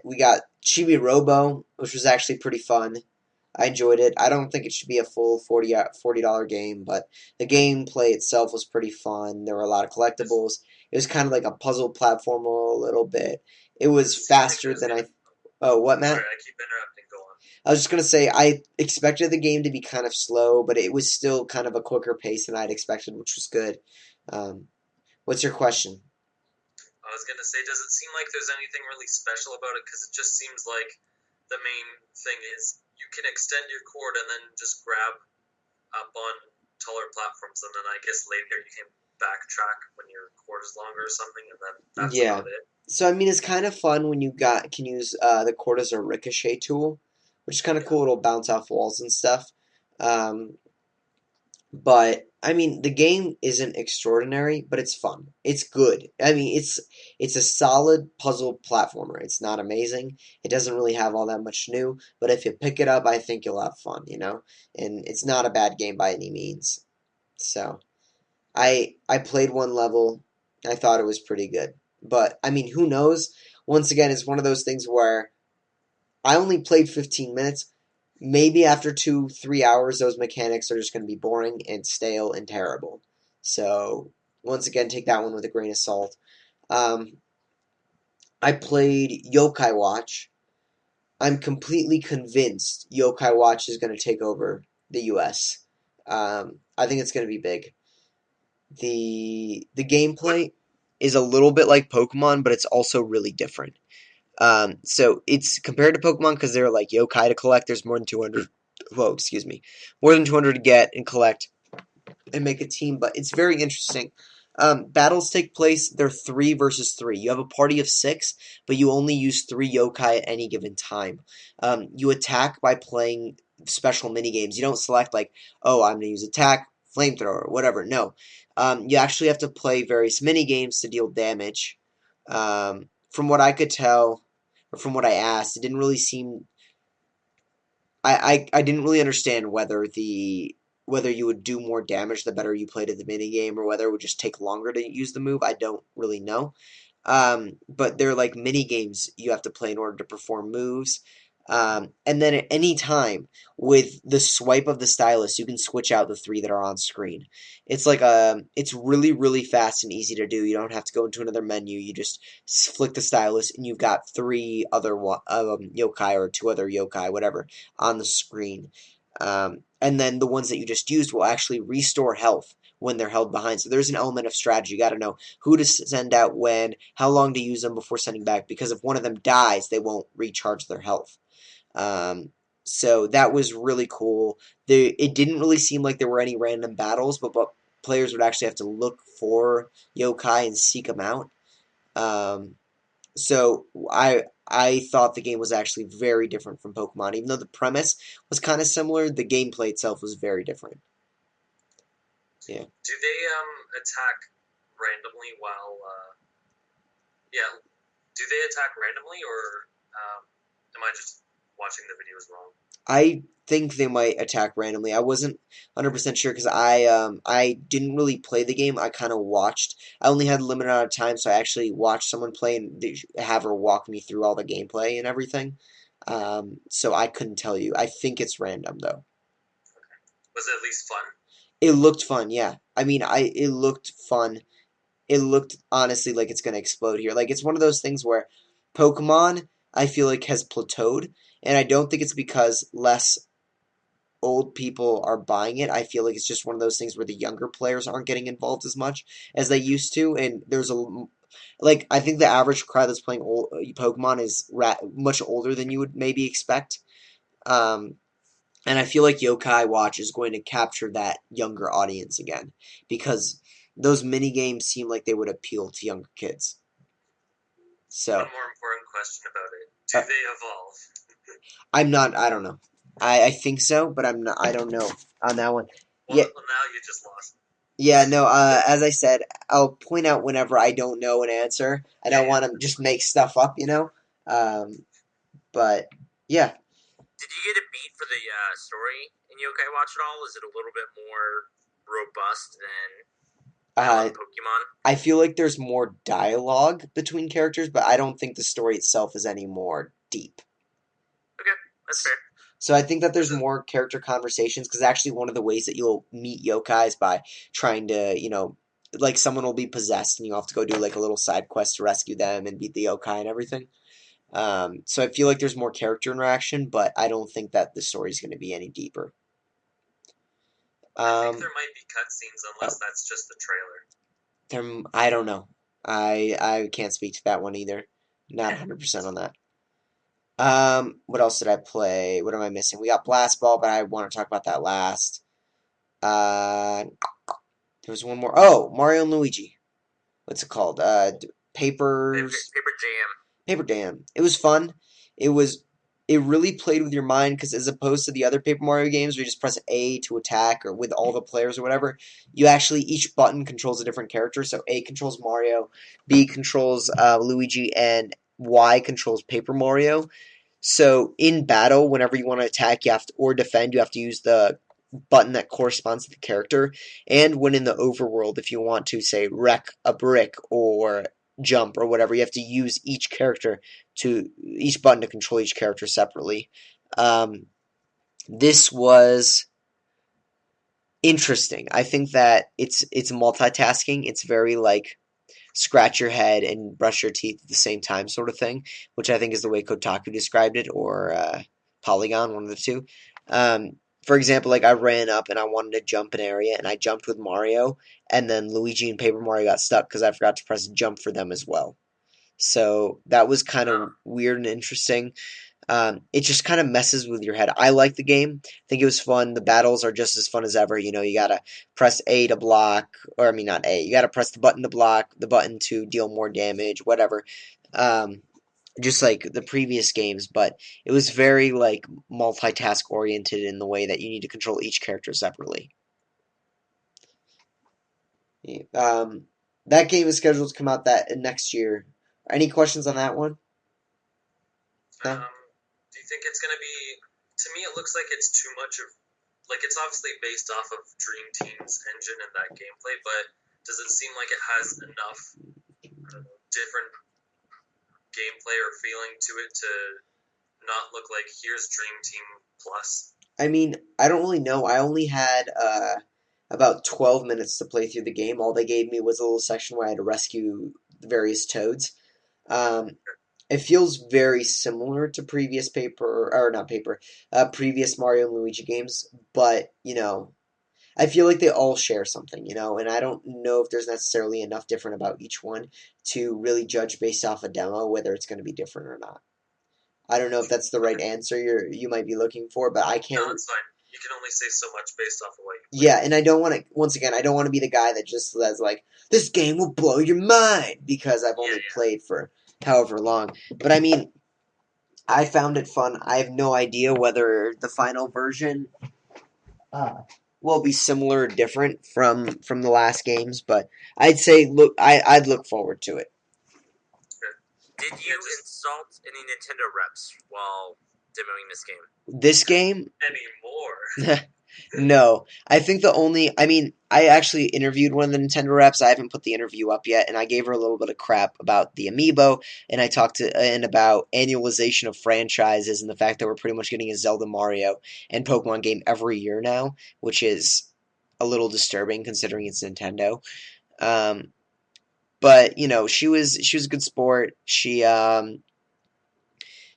Chibi Robo, which was actually pretty fun. I enjoyed it. I don't think it should be a full $40 game, but the gameplay itself was pretty fun. There were a lot of Does, collectibles. It was kind of like a puzzle platformer a little bit. It was does it seem like faster there's than gonna? I. Oh, what, Sorry, Matt? I keep interrupting. Go on. I was just gonna say I expected the game to be kind of slow, but it was still kind of a quicker pace than I'd expected, which was good. Um, what's your question? I was gonna say, does it seem like there's anything really special about it? Because it just seems like the main thing is you can extend your cord and then just grab up on taller platforms, and then I guess later you can backtrack when your cord is longer or something, and then that's Yeah. about it. So I mean, it's kind of fun when you got can use the cord as a ricochet tool, which is kind of Yeah. cool. It'll bounce off walls and stuff. Um, but I mean, the game isn't extraordinary, but it's fun. It's good. I mean, it's a solid puzzle platformer. It's not amazing. It doesn't really have all that much new, but if you pick it up, I think you'll have fun, you know? And it's not a bad game by any means. So, I played one level. I thought it was pretty good. But I mean, who knows? Once again, it's one of those things where I only played 15 minutes. Maybe after 2, 3 hours, those mechanics are just going to be boring and stale and terrible. So, once again, take that one with a grain of salt. Um, I played Yokai-Watch. I'm completely convinced Yokai-Watch is going to take over the US. I think it's going to be big. The What? gameplay is a little bit like Pokemon, but it's also really different. So it's compared to Pokemon because they're like yokai to collect. There's more than 200. Whoa, excuse me, more than 200 to get and collect and make a team. But it's very interesting. Battles take place. They're 3 versus 3. You have a party of 6, but you only use 3 yokai at any given time. You attack by playing special mini games. You don't select like, oh, I'm gonna use attack, flamethrower, whatever. No, you actually have to play various mini games to deal damage. From what I could tell, or from what I asked, it didn't really seem I didn't really understand whether you would do more damage the better you played at the minigame or whether it would just take longer to use the move. I don't really know. But they're like mini games you have to play in order to perform moves. And then at any time with the swipe of the stylus, you can switch out the 3 that are on screen. It's really really fast and easy to do. You don't have to go into another menu. You just flick the stylus and you've got 3 other yokai or 2 other yokai, whatever, on the screen. And then the ones that you just used will actually restore health when they're held behind. So there's an element of strategy. You got to know who to send out when, how long to use them before sending back, because if one of them dies, they won't recharge their health. Um, so that was really cool. It didn't really seem like there were any random battles, but players would actually have to look for yokai and seek them out. Um, so I thought the game was actually very different from Pokemon, even though the premise was kind of similar. The gameplay itself was very different. Yeah. Do they attack randomly while? Yeah. Do they attack randomly, or am I just watching the videos wrong? I think they might attack randomly. I wasn't 100% sure because I didn't really play the game. I kind of watched. I only had a limited amount of time, so I actually watched someone play and have her walk me through all the gameplay and everything. So I couldn't tell you. I think it's random though. Was it at least fun? It looked fun, yeah. I mean, I it looked fun. It looked honestly like it's gonna explode here. Like it's one of those things where Pokemon, I feel like has plateaued, and I don't think it's because less old people are buying it. I feel like it's just one of those things where the younger players aren't getting involved as much as they used to, and like I think the average crowd that's playing Pokemon is much older than you would maybe expect. Um, and I feel like Yokai-Watch is going to capture that younger audience again because those mini games seem like they would appeal to younger kids. One So more important question about it: Do uh, they evolve? I'm not. I don't know. I think so, but I'm not. I don't know on that one. Well, Yeah, now you just lost. yeah. No. As I said, I'll point out whenever I don't know an answer. I Yeah, don't yeah, want to just make stuff up, you know. But yeah. Did you get a beat for the story in Yokai-Watch at all? Is it a little bit more robust than Pokemon? I feel like there's more dialogue between characters, but I don't think the story itself is any more deep. Okay, that's fair. So I think that there's more character conversations, because actually one of the ways that you'll meet yokai is by trying to, like someone will be possessed and you have to go do like a little side quest to rescue them and beat the yokai and everything. So I feel like there's more character interaction, but I don't think that the story's going to be any deeper. I think there might be cutscenes, unless that's just the trailer. I don't know. I can't speak to that one either. Not 100% on that. What else did I play? What am I missing? We got Blast Ball, but I want to talk about that last. There was one more. Oh, Mario and Luigi. What's it called? Papers. Paper Jam. Paper Jam. It was fun. It really played with your mind, because as opposed to the other Paper Mario games where you just press A to attack or with all the players or whatever, you actually, each button controls a different character. So A controls Mario, B controls Luigi, and Y controls Paper Mario. So in battle, whenever you want to attack, or defend, you have to use the button that corresponds to the character. And when in the overworld, if you want to, say, wreck a brick or jump or whatever, you have to use each button to control each character separately. This was interesting. I think that it's multitasking. It's very like scratch your head and brush your teeth at the same time sort of thing, which I think is the way Kotaku described it, or Polygon, one of the two. For example, like I ran up and I wanted to jump an area, and I jumped with Mario, and then Luigi and Paper Mario got stuck because I forgot to press jump for them as well. So that was kind of weird and interesting. It just kind of messes with your head. I like the game. I think it was fun. The battles are just as fun as ever. You gotta press A to block, or I mean not A. You gotta press the button to block, the button to deal more damage, whatever. Just like the previous games, but it was very like multitask oriented in the way that you need to control each character separately. That game is scheduled to come out next year. Any questions on that one? No? Do you think it's going to be... To me, it looks like it's too much of... Like, it's obviously based off of Dream Team's engine and that gameplay, but does it seem like it has enough different gameplay or feeling to it to not look like, here's Dream Team Plus? I mean, I don't really know. I only had about 12 minutes to play through the game. All they gave me was a little section where I had to rescue the various toads. It feels very similar to previous previous Mario and Luigi games, but, I feel like they all share something, and I don't know if there's necessarily enough different about each one to really judge based off a demo whether it's going to be different or not. I don't know if that's the right answer you might be looking for, but I can't... No, it's fine. You can only say so much based off of what you play. Yeah, and I don't want to, once again, I don't want to be the guy that just says, like, this game will blow your mind, because I've only played for however long. But I mean, I found it fun. I have no idea whether the final version will be similar or different from the last games, but I'd say I'd look forward to it. Did you insult any Nintendo reps while demoing this game? This game? Anymore. No. I think I actually interviewed one of the Nintendo reps. I haven't put the interview up yet, and I gave her a little bit of crap about the amiibo, and I talked about annualization of franchises and the fact that we're pretty much getting a Zelda, Mario, and Pokemon game every year now, which is a little disturbing considering it's Nintendo. But she was a good sport.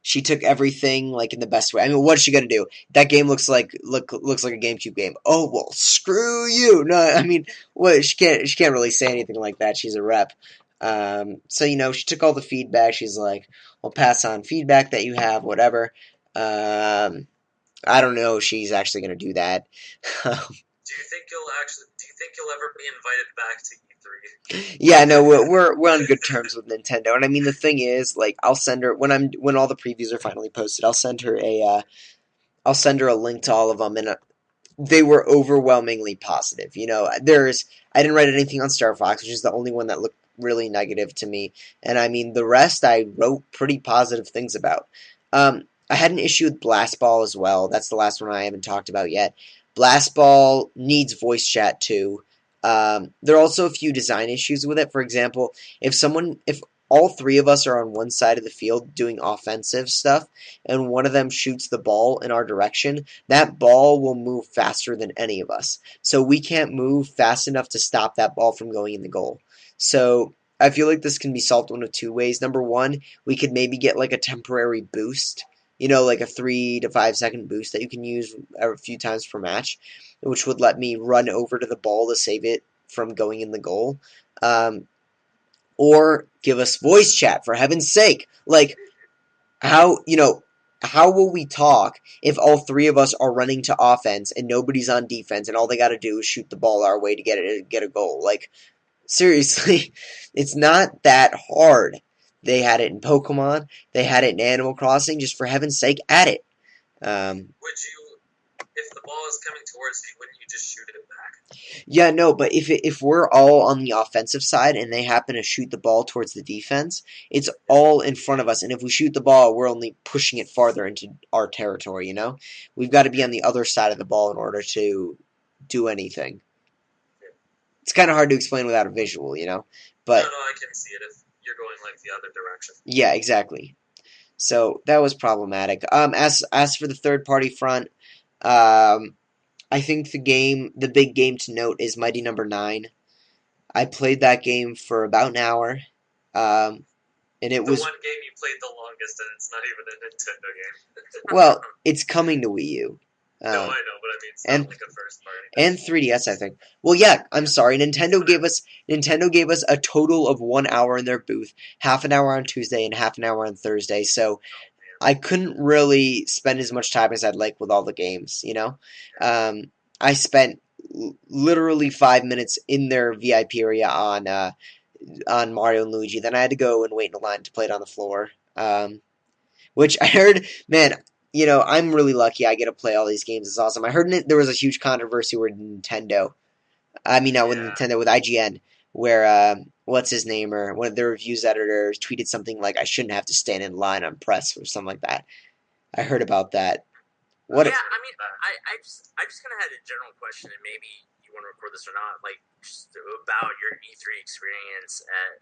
She took everything like in the best way. I mean, what's she gonna do? That game looks like a GameCube game. Oh well, screw you. No, I mean, what she can't really say anything like that. She's a rep. So she took all the feedback. She's like, "I'll pass on feedback that you have, whatever." I don't know if she's actually gonna do that. Do you think you'll ever be invited back to E3? Yeah, no, we're on good terms with Nintendo, and I mean the thing is, like, I'll send her when all the previews are finally posted. I'll send her a link to all of them, and they were overwhelmingly positive. I didn't write anything on Star Fox, which is the only one that looked really negative to me, and I mean the rest I wrote pretty positive things about. I had an issue with Blast Ball as well. That's the last one I haven't talked about yet. Blast Ball needs voice chat too. There are also a few design issues with it. For example, if all three of us are on one side of the field doing offensive stuff, and one of them shoots the ball in our direction, that ball will move faster than any of us. So we can't move fast enough to stop that ball from going in the goal. So I feel like this can be solved one of two ways. Number one, we could maybe get like a temporary boost, like a 3 to 5 second boost that you can use a few times per match, which would let me run over to the ball to save it from going in the goal. Or give us voice chat, for heaven's sake. Like, how will we talk if all three of us are running to offense and nobody's on defense and all they got to do is shoot the ball our way to get a goal? Like, seriously, it's not that hard. They had it in Pokemon. They had it in Animal Crossing. Just for heaven's sake, add it. Would you, if the ball is coming towards you, wouldn't you just shoot it back? Yeah, no, but if we're all on the offensive side and they happen to shoot the ball towards the defense, it's all in front of us. And if we shoot the ball, we're only pushing it farther into our territory, We've got to be on the other side of the ball in order to do anything. It's kind of hard to explain without a visual, But No, I can see it if you're going like the other direction. yeah, exactly. So that was problematic. As for the third party front, I think the big game to note is Mighty Number 9. I played that game for about an hour, and it was the one game you played the longest, and it's not even a Nintendo game. well, it's coming to Wii U. No, I know, but I mean, it's not like a first party. And 3DS, I think. Well, yeah, I'm sorry. Nintendo gave us a total of 1 hour in their booth, half an hour on Tuesday and half an hour on Thursday. So I couldn't really spend as much time as I'd like with all the games, I spent literally 5 minutes in their VIP area on Mario and Luigi. Then I had to go and wait in a line to play it on the floor. Which I heard, man, I'm really lucky I get to play all these games. It's awesome. I heard there was a huge controversy with Nintendo. I mean, not with Nintendo, with IGN, where, what's his name, or one of the reviews editors tweeted something like, I shouldn't have to stand in line on press or something like that. I heard about that. I mean, I just kind of had a general question, and maybe you want to record this or not, like, just about your E3 experience at,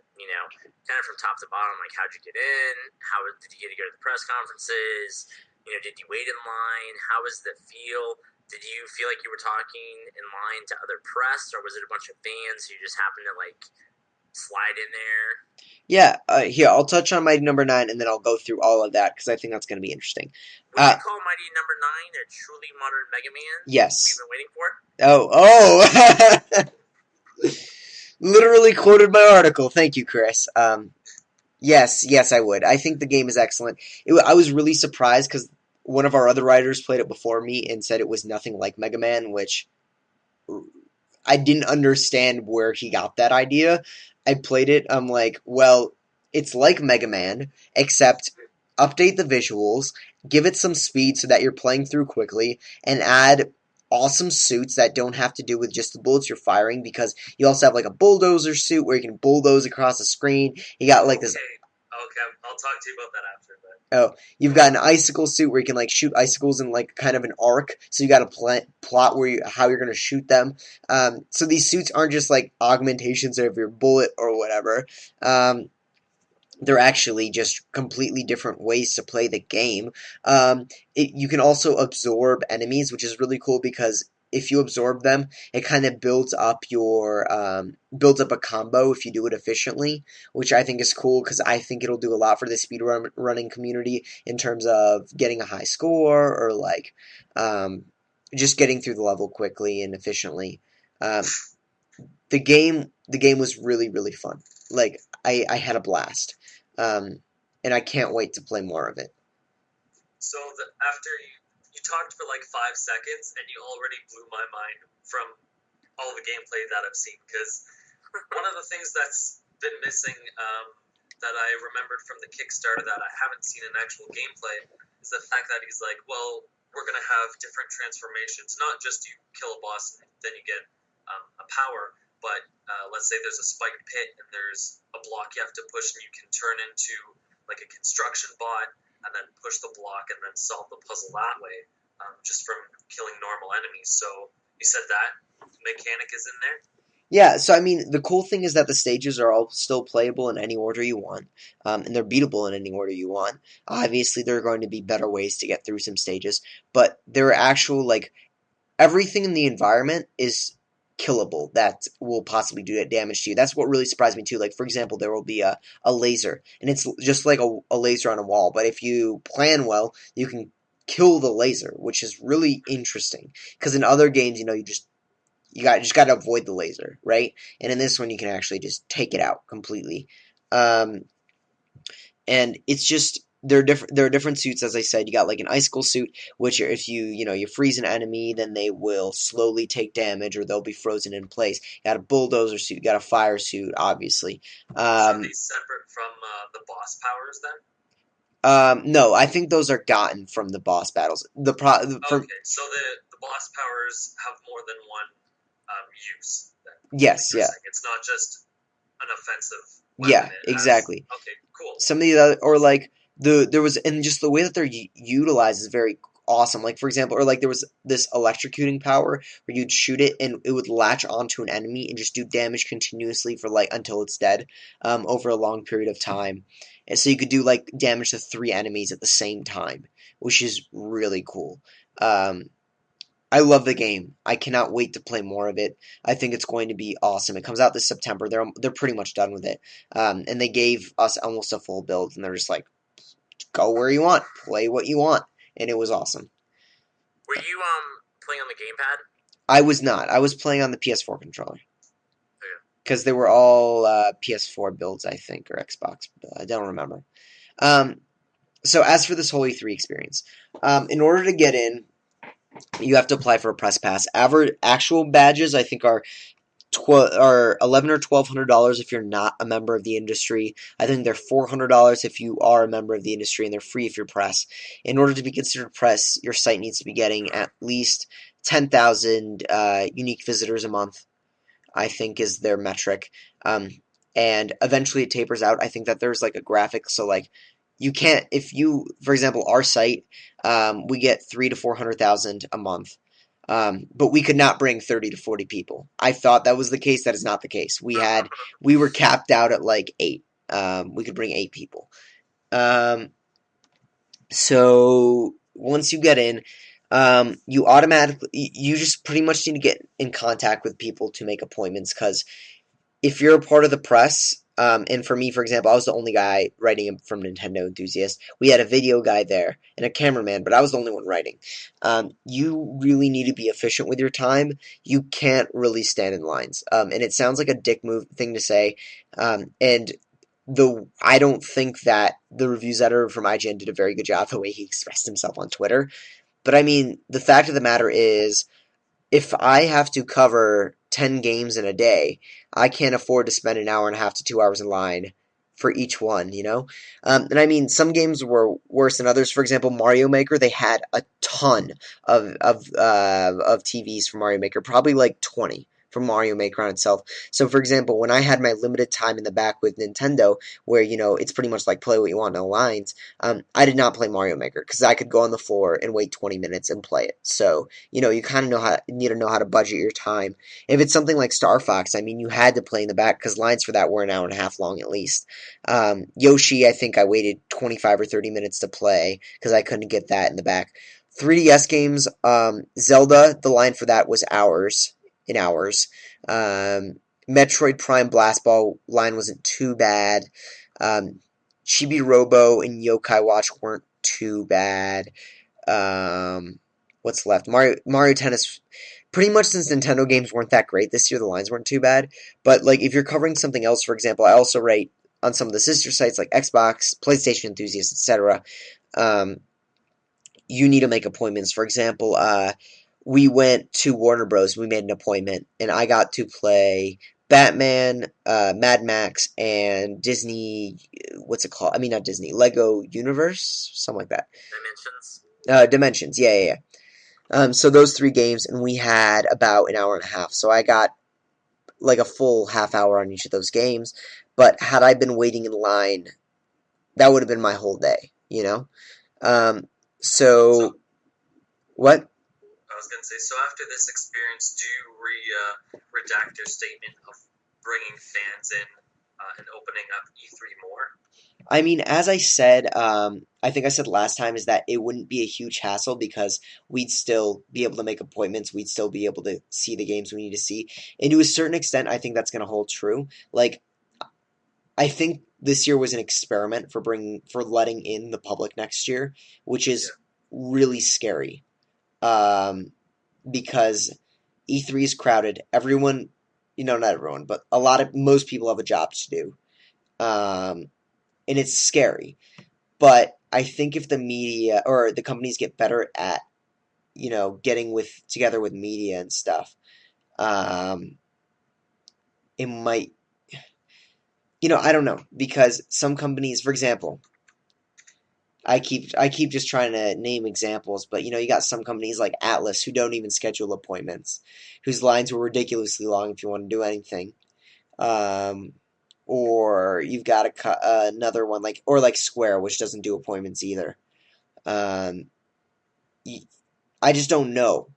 kind of from top to bottom, like, how'd you get in? How did you get to go to the press conferences? Did you wait in line? How was the feel? Did you feel like you were talking in line to other press, or was it a bunch of fans who just happened to, like, slide in there? Yeah, here, I'll touch on Mighty Number 9, and then I'll go through all of that, because I think that's going to be interesting. Would you call Mighty Number 9 a truly modern Mega Man? Yes. We've been waiting for? Literally quoted my article. Thank you, Chris. Yes, I would. I think the game is excellent. I was really surprised, because one of our other writers played it before me and said it was nothing like Mega Man, which I didn't understand where he got that idea. I played it, I'm like, well, it's like Mega Man, except update the visuals, give it some speed so that you're playing through quickly, and add awesome suits that don't have to do with just the bullets you're firing, because you also have like a bulldozer suit where you can bulldoze across the screen. You got like this... Okay, I'll talk to you about that after. Oh, you've got an icicle suit where you can like shoot icicles in like kind of an arc, so you got to plot how you're going to shoot them. So these suits aren't just like augmentations of your bullet or whatever. They're actually just completely different ways to play the game. You can also absorb enemies, which is really cool because if you absorb them, it kind of builds up a combo if you do it efficiently, which I think is cool because I think it'll do a lot for the running community in terms of getting a high score or like just getting through the level quickly and efficiently. The game was really, really fun. Like I had a blast, and I can't wait to play more of it. So after you talked for like 5 seconds, and you already blew my mind from all the gameplay that I've seen. Because one of the things that's been missing that I remembered from the Kickstarter that I haven't seen in actual gameplay is the fact that he's like, well, we're going to have different transformations. Not just you kill a boss and then you get a power, but let's say there's a spiked pit and there's a block you have to push and you can turn into like a construction bot. and then push the block and then solve the puzzle that way, just from killing normal enemies. So you said that mechanic is in there? Yeah, so I mean, the cool thing is that the stages are all still playable in any order you want, and they're beatable in any order you want. Obviously, there are going to be better ways to get through some stages, but there are actual, like, everything in the environment is killable that will possibly do damage to you. That's what really surprised me too. Like, for example, there will be a laser, and it's just like a laser on a wall, but if you plan well, you can kill the laser, which is really interesting. Because in other games, you just got to avoid the laser, right? And in this one, you can actually just take it out completely. Um, and it's just there are different suits, as I said. You got like an icicle suit, which if you freeze an enemy, then they will slowly take damage, or they'll be frozen in place. You got a bulldozer suit, you got a fire suit, obviously. So are they separate from the boss powers then? No, I think those are gotten from the boss battles. Okay, so the boss powers have more than one use. Then, yes, yeah. saying. It's not just an offensive weapon. Yeah, exactly. Okay, cool. Some of the other, or like there was, and just the way that they're utilized is very awesome. Like, for example, or like there was this electrocuting power where you'd shoot it and it would latch onto an enemy and just do damage continuously for like until it's dead, over a long period of time. And so you could do like damage to 3 enemies at the same time, which is really cool. I love the game. I cannot wait to play more of it. I think it's going to be awesome. It comes out this September. They're pretty much done with it, and they gave us almost a full build, and they're just like, go where you want, play what you want, and it was awesome. Were you playing on the gamepad? I was not. I was playing on the PS4 controller. Because they were all PS4 builds, I think, or Xbox. I don't remember. So as for this whole E3 experience, in order to get in, you have to apply for a press pass. Actual badges, I think, are $11 or $1,200 if you're not a member of the industry. I think they're $400 if you are a member of the industry, and they're free if you're press. In order to be considered press, your site needs to be getting at least 10,000 unique visitors a month, I think, is their metric. And eventually it tapers out. I think that there's like a graphic, so like you can't, for example, our site, we get 300,000 to 400,000 a month. But we could not bring 30 to 40 people. I thought that was the case. That is not the case. We were capped out at like 8. We could bring 8 people. So once you get in, you just pretty much need to get in contact with people to make appointments, because if you're a part of the press, and for me, for example, I was the only guy writing from Nintendo Enthusiast. We had a video guy there and a cameraman, but I was the only one writing. You really need to be efficient with your time. You can't really stand in lines. And it sounds like a dick move thing to say, and I don't think that the reviews editor from IGN did a very good job the way he expressed himself on Twitter. But I mean, the fact of the matter is, if I have to cover 10 games in a day, I can't afford to spend an hour and a half to 2 hours in line for each one, you know? And I mean, some games were worse than others. For example, Mario Maker, they had a ton of TVs for Mario Maker, probably like 20 for Mario Maker on itself. So, for example, when I had my limited time in the back with Nintendo, where, it's pretty much like play what you want, no lines, I did not play Mario Maker, because I could go on the floor and wait 20 minutes and play it. So, you kind of need to know how to budget your time. If it's something like Star Fox, I mean, you had to play in the back, because lines for that were an hour and a half long at least. Yoshi, I think I waited 25 or 30 minutes to play, because I couldn't get that in the back. 3DS games, Zelda, the line for that was hours. Metroid Prime Blast Ball line wasn't too bad. Chibi Robo and Yokai-Watch weren't too bad. What's left? Mario Tennis. Pretty much since Nintendo games weren't that great this year, the lines weren't too bad. But like if you're covering something else, for example, I also write on some of the sister sites like Xbox, PlayStation Enthusiast, etc. You need to make appointments. For example, we went to Warner Bros. We made an appointment, and I got to play Batman, Mad Max, and Disney. What's it called? I mean, not Disney. Lego Universe, something like that. Dimensions. Yeah. So those 3 games, and we had about an hour and a half. So I got like a full half hour on each of those games. But had I been waiting in line, that would have been my whole day. you know? So So, what? I was gonna say, so after this experience, do you redact your statement of bringing fans in and opening up E3 more? I mean, as I said, I think I said last time is that it wouldn't be a huge hassle because we'd still be able to make appointments. We'd still be able to see the games we need to see. And to a certain extent, I think that's going to hold true. Like, I think this year was an experiment for letting in the public next year, which is Yeah, really scary. Um, because E3 is crowded. Everyone, not everyone, but most people have a job to do. Um, and it's scary. But I think if the media or the companies get better at, getting together with media and stuff, um, it might, I don't know, because some companies, for example, I keep just trying to name examples, but you got some companies like Atlas who don't even schedule appointments, whose lines were ridiculously long if you want to do anything. Um, or you've got another one like Square, which doesn't do appointments either. Um, I just don't know.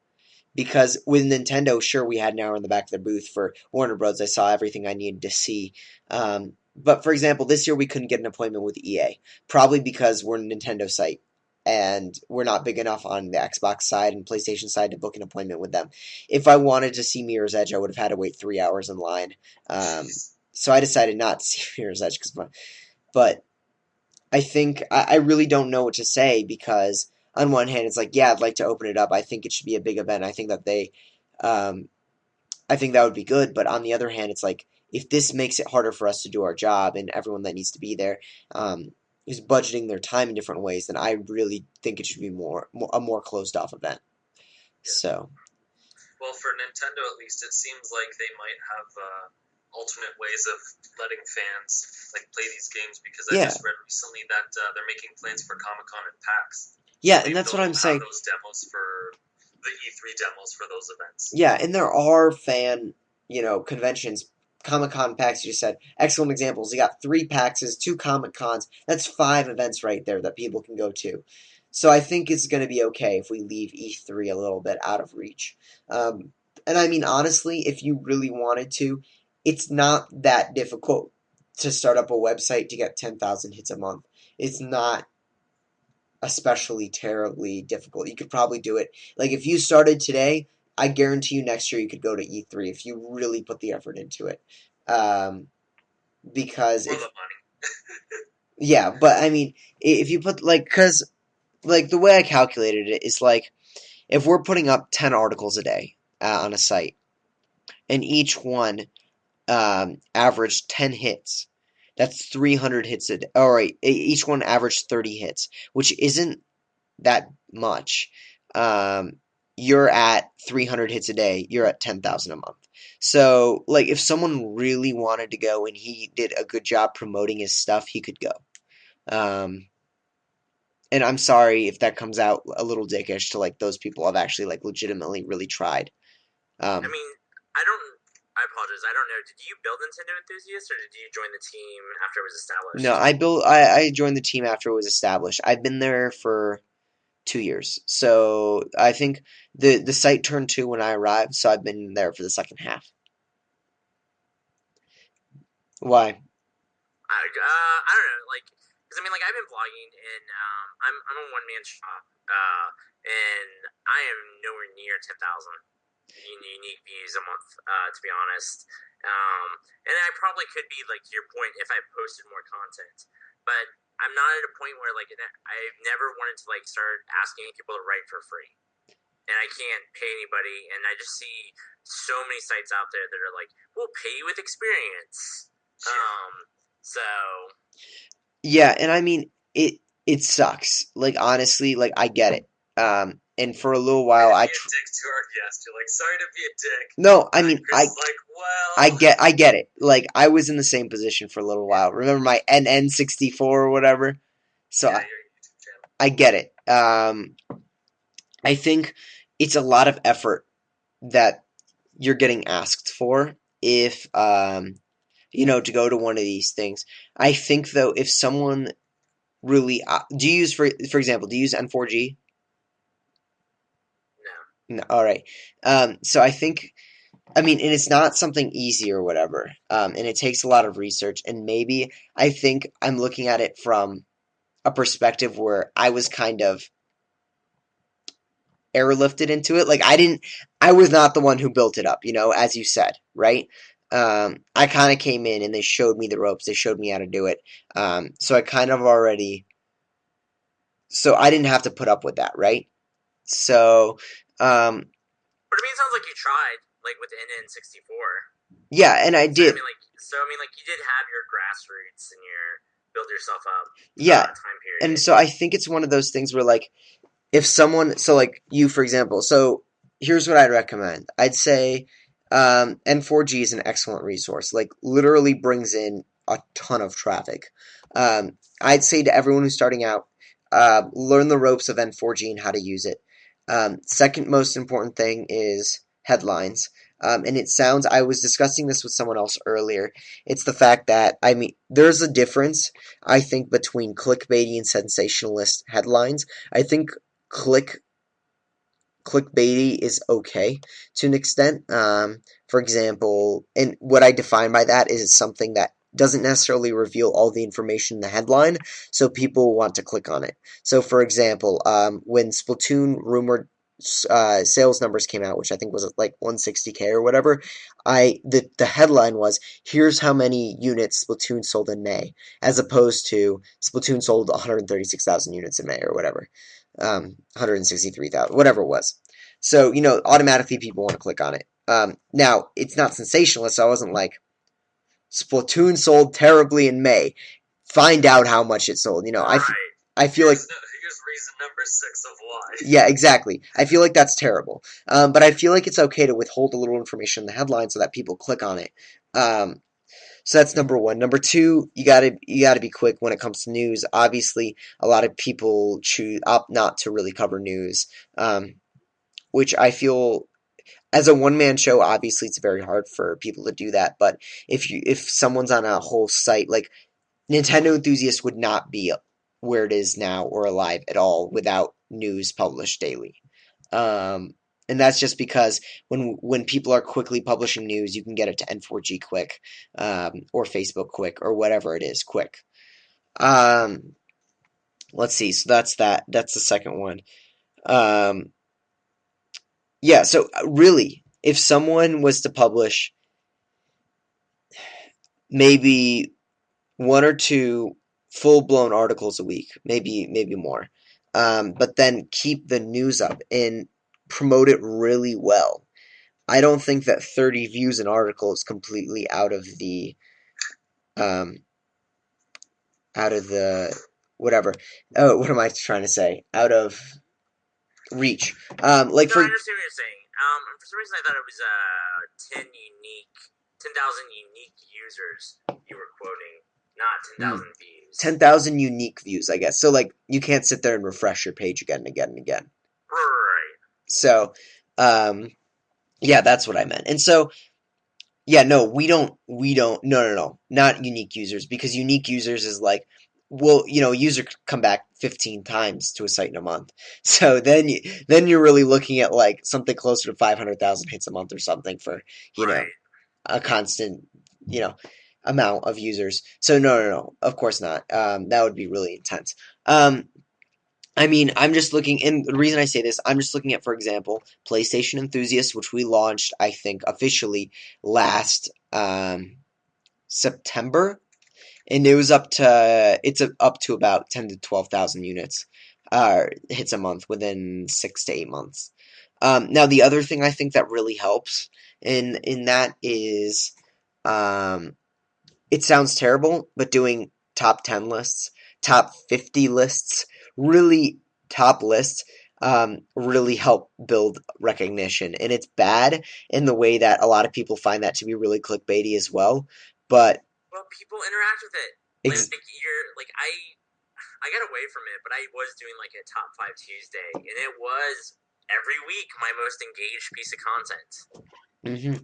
Because with Nintendo, sure, we had an hour in the back of the booth. For Warner Bros., I saw everything I needed to see. But for example, this year we couldn't get an appointment with EA, probably because we're a Nintendo site and we're not big enough on the Xbox side and PlayStation side to book an appointment with them. If I wanted to see Mirror's Edge, I would have had to wait 3 hours in line. jeez. So I decided not to see Mirror's Edge but I think I really don't know what to say because on one hand it's like, yeah, I'd like to open it up. I think it should be a big event. Um, I think that would be good. But on the other hand, it's like if this makes it harder for us to do our job and everyone that needs to be there is budgeting their time in different ways, then I really think it should be a more closed off event. Yeah. So Well, for Nintendo at least, it seems like they might have alternate ways of letting fans like play these games because I yeah, just read recently that they're making plans for Comic Con and PAX. yeah, So and maybe that's what I'm they'll have saying. those demos for the E3 demos for those events. Yeah, and there are conventions. Comic Con PAX, you just said. Excellent examples. You got 3 PAXs, 2 Comic Cons. That's 5 events right there that people can go to. So I think it's going to be okay if we leave E3 a little bit out of reach. Um, and I mean, honestly, if you really wanted to, it's not that difficult to start up a website to get 10,000 hits a month. It's not especially terribly difficult. You could probably do it. Like if you started today, I guarantee you next year you could go to E3 if you really put the effort into it. Um, because For if the money. yeah, but I mean, if you put because the way I calculated it is like if we're putting up 10 articles a day on a site, and each one averaged 10 hits. That's 300 hits a day. All right, each one averaged 30 hits, which isn't that much. Um, you're at 300 hits a day. You're at 10,000 a month. So, like, if someone really wanted to go and he did a good job promoting his stuff, he could go. Um, and I'm sorry if that comes out a little dickish to like those people have actually like legitimately really tried. I Um, mean, I don't. I apologize. I don't know. Did you build Nintendo Enthusiast, or did you join the team after it was no, established? I joined the team after it was established. I've been there for 2 years. So I think the site turned 2 when I arrived, so I've been there for the second half. Why? I don't know, like, because I mean, like, I've been vlogging, and I'm a one man shop, and I am nowhere near 10,000 unique views a month, to be honest. And I probably could be like to your point if I posted more content, but I'm not at a point where like I've never wanted to like start asking people to write for free, and I can't pay anybody, and I just see so many sites out there that are like, we'll pay you with experience. So Yeah, and I mean it sucks. Like honestly, like I get it. And for a little Sorry while to be a dick to our guest. You're like, sorry to be a dick. no, I mean Chris is like, I well, get I get it. Like I was in the same position for a little yeah, while. Remember my NN64 or whatever? So yeah, I, your YouTube channel. I get it. I think it's a lot of effort that you're getting asked for if to go to one of these things. I think though if someone really. Do you use for example? Do you use N4G? No. No, all right. So I think. I mean, and it's not something easy or whatever. And it takes a lot of research. And maybe I think I'm looking at it from a perspective where I was kind of airlifted into it. Like I was not the one who built it up, as you said, right? I kind of came in and they showed me the ropes. They showed me how to do it. So I kind of already, so I didn't have to put up with that, right? So, But I mean, it sounds like you tried, like with N64. yeah, and I did. So I mean, like you did have your grassroots and your build yourself up Yeah, time and period. so I think it's one of those things where like if someone, so like you, for example, so here's what I'd recommend. I'd say N4G is an excellent resource. Like, literally brings in a ton of traffic. I'd say to everyone who's starting out, learn the ropes of N4G and how to use it. Second most important thing is headlines. And it sounds, I was discussing this with someone else earlier. It's the fact that, I mean, there's a difference, I think, between clickbaity and sensationalist headlines. I think clickbaity is okay to an extent. For example, and what I define by that is it's something that doesn't necessarily reveal all the information in the headline, so people want to click on it. So, for example, when Splatoon rumored sales numbers came out, which I think was like 160K or whatever, the headline was, "Here's how many units Splatoon sold in May," as opposed to Splatoon sold 136,000 units in May or whatever. 163,000, whatever it was. So, automatically people want to click on it. Now, it's not sensationalist, so I wasn't like, Splatoon sold terribly in May. Find out how much it sold. I feel like. Here's reason number 6 of why. Yeah, exactly. I feel like that's terrible. But I feel like it's okay to withhold a little information in the headline so that people click on it. So that's number one. Number two, you gotta be quick when it comes to news. Obviously, a lot of people opt not to really cover news, which I feel as a one man show. Obviously, it's very hard for people to do that. But if someone's on a whole site, like Nintendo Enthusiast would not be where it is now or alive at all without news published daily. And that's just because when people are quickly publishing news, you can get it to N4G quick, or Facebook quick, or whatever it is quick. Um, let's see. So that's that. That's the second one. Um, yeah. So really, if someone was to publish maybe one or two full blown articles a week, maybe more, but then keep the news up and promote it really well. I don't think that 30 views an article is completely um, out of the whatever. Oh, what am I trying to say? Out of reach. Like No, for I understand what you're saying. For some reason, I thought it was 10,000 unique users you were quoting, not 10,000 views. 10,000 unique views, I guess. So like you can't sit there and refresh your page again and again and again. Right. So, yeah, that's what I meant. And so, yeah, no, no, not unique users, because unique users is like, well, a user could come back 15 times to a site in a month. So then you're really looking at like something closer to 500,000 hits a month or something for, Right. a constant, you know, amount of users. So no, of course not. That would be really intense. I mean, I'm just looking, and the reason I say this, I'm just looking at, for example, PlayStation Enthusiast, which we launched, I think, officially last September, and it's up to about 10 to 12,000 units, hits a month within 6 to 8 months. Now, the other thing I think that really helps in that is, it sounds terrible, but doing top 10 lists, top 50 lists, really top lists, really help build recognition. And it's bad in the way that a lot of people find that to be really clickbaity as well. But Well, people interact with it. ex- I got away from it, but I was doing like a top 5 Tuesday, and it was every week my most engaged piece of content. mhm.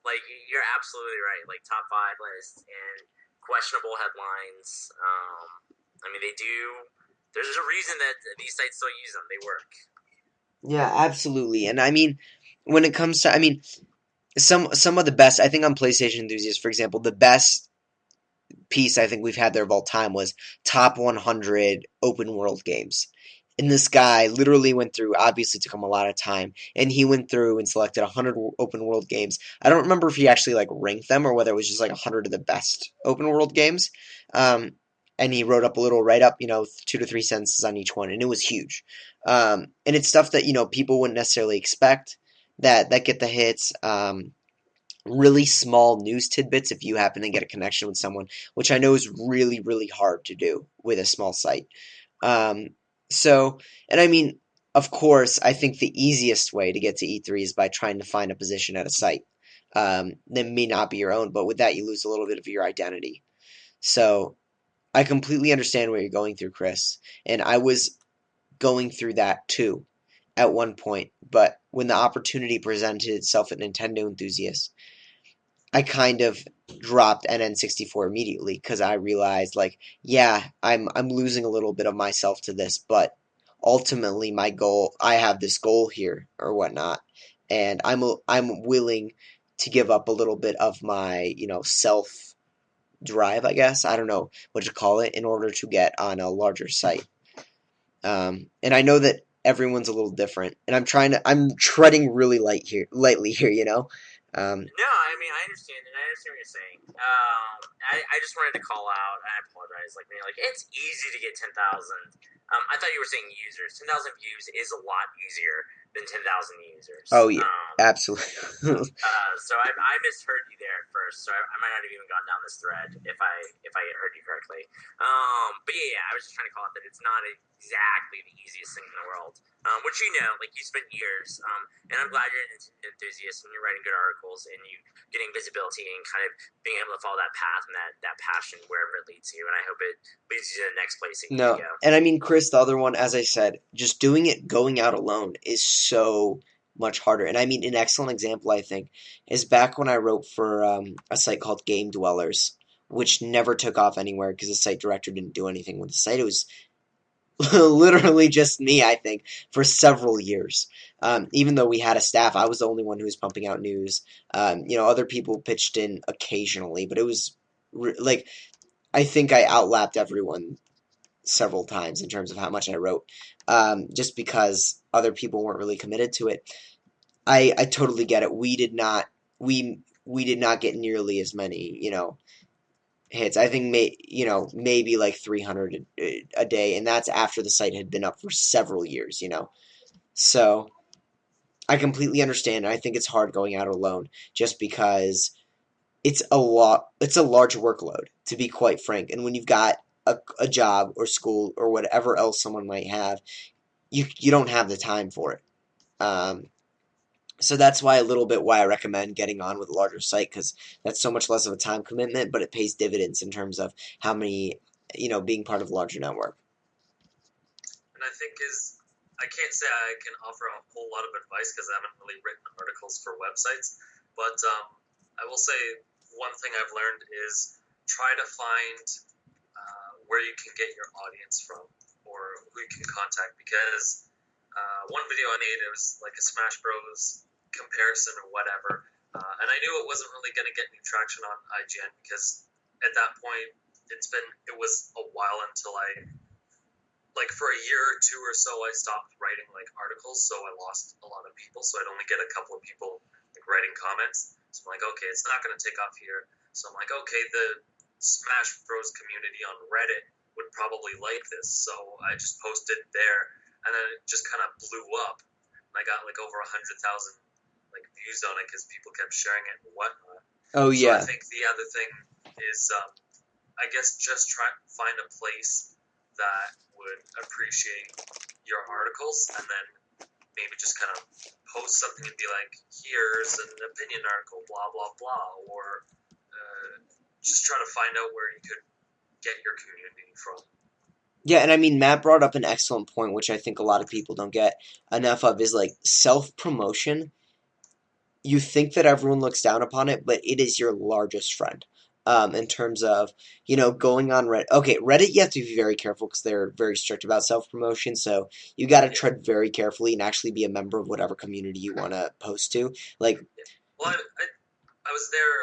Like you're absolutely right. Like top 5 lists and questionable headlines. I mean, they do. There's a reason that these sites still use them. They work. Yeah, absolutely. And I mean, when it comes to, I mean, some of the best, I think on PlayStation Enthusiast, for example, the best piece I think we've had there of all time was top 100 open world games. And this guy literally went through, obviously took him a lot of time, and he went through and selected 100 open world games. I don't remember if he actually like ranked them or whether it was just like 100 of the best open world games. Um, and he wrote up a little write up, 2 to 3 sentences on each one, and it was huge. And it's stuff that people wouldn't necessarily expect that get the hits. Really small news tidbits if you happen to get a connection with someone, which I know is really, really hard to do with a small site. Um, so, and I mean, of course, I think the easiest way to get to E3 is by trying to find a position at a site that may not be your own, but with that, you lose a little bit of your identity. So, I completely understand what you're going through, Chris, and I was going through that too at one point, but when the opportunity presented itself at Nintendo Enthusiasts, I kind of dropped NN64 immediately because I realized, like, yeah, I'm losing a little bit of myself to this, but ultimately my goal, I have this goal here or whatnot, and I'm willing to give up a little bit of my self drive, I guess. I don't know what to call it, in order to get on a larger site. And I know that everyone's a little different, and I'm treading really lightly here. Um, No, I mean I understand, and I understand what you're saying. I just wanted to call out. And I apologize. Like it's easy to get 10,000. I thought you were saying users. 10,000 views is a lot easier than 10,000 users. oh yeah, absolutely. So I misheard you there at first. So I might not have even gone down this thread if I heard you correctly. But yeah, I was just trying to call out that it's not exactly the easiest thing in the world. Which like you spent years. And I'm glad you're an enthusiast and you're writing good articles and you getting visibility and kind of being able to follow that path and that passion wherever it leads you. And I hope it leads you to the next place that you need No, to go. and I mean, Chris, the other one, as I said, just doing it going out alone is so much harder. And I mean, an excellent example, I think, is back when I wrote for a site called Game Dwellers, which never took off anywhere because the site director didn't do anything with the site. It was literally just me, I think, for several years. Even though we had a staff, I was the only one who was pumping out news. Other people pitched in occasionally, but it was like I think I outlapped everyone several times in terms of how much I wrote, just because other people weren't really committed to it. I totally get it. We did not get nearly as many hits. I think maybe like 300 a day, and that's after the site had been up for several years. So I completely understand. I think it's hard going out alone, just because it's a lot. It's a large workload, to be quite frank. And when you've got a job or school or whatever else someone might have, you don't have the time for it. Um, so that's why I recommend getting on with a larger site, because that's so much less of a time commitment, but it pays dividends in terms of how many, being part of a larger network. And I think I can't say I can offer a whole lot of advice because I haven't really written articles for websites, but I will say one thing I've learned is try to find where you can get your audience from or who you can contact, because one video I made, it was like a Smash Bros comparison or whatever, and I knew it wasn't really going to get any traction on IGN because at that point it was a while until like for a year or two or so I stopped writing like articles, so I lost a lot of people, so I'd only get a couple of people like writing comments. So I'm like, okay, it's not going to take off here. So I'm like, okay, the Smash Bros community on Reddit would probably like this, so I just posted there, and then it just kind of blew up, and I got like over 100,000 like views on it because people kept sharing it and whatnot. Oh So I yeah, think the other thing is, I guess just try find a place that would appreciate your articles, and then maybe just kind of post something and be like, here's an opinion article, blah blah blah, or just try to find out where you could get your community from. yeah, and I mean, Matt brought up an excellent point, which I think a lot of people don't get enough of, is like self-promotion. You think that everyone looks down upon it, but it is your largest friend. in terms of, going on Reddit. Okay, Reddit, you have to be very careful because they're very strict about self-promotion, so you got to Yeah. tread very carefully and actually be a member of whatever community you want to post to. Like, Well, I was there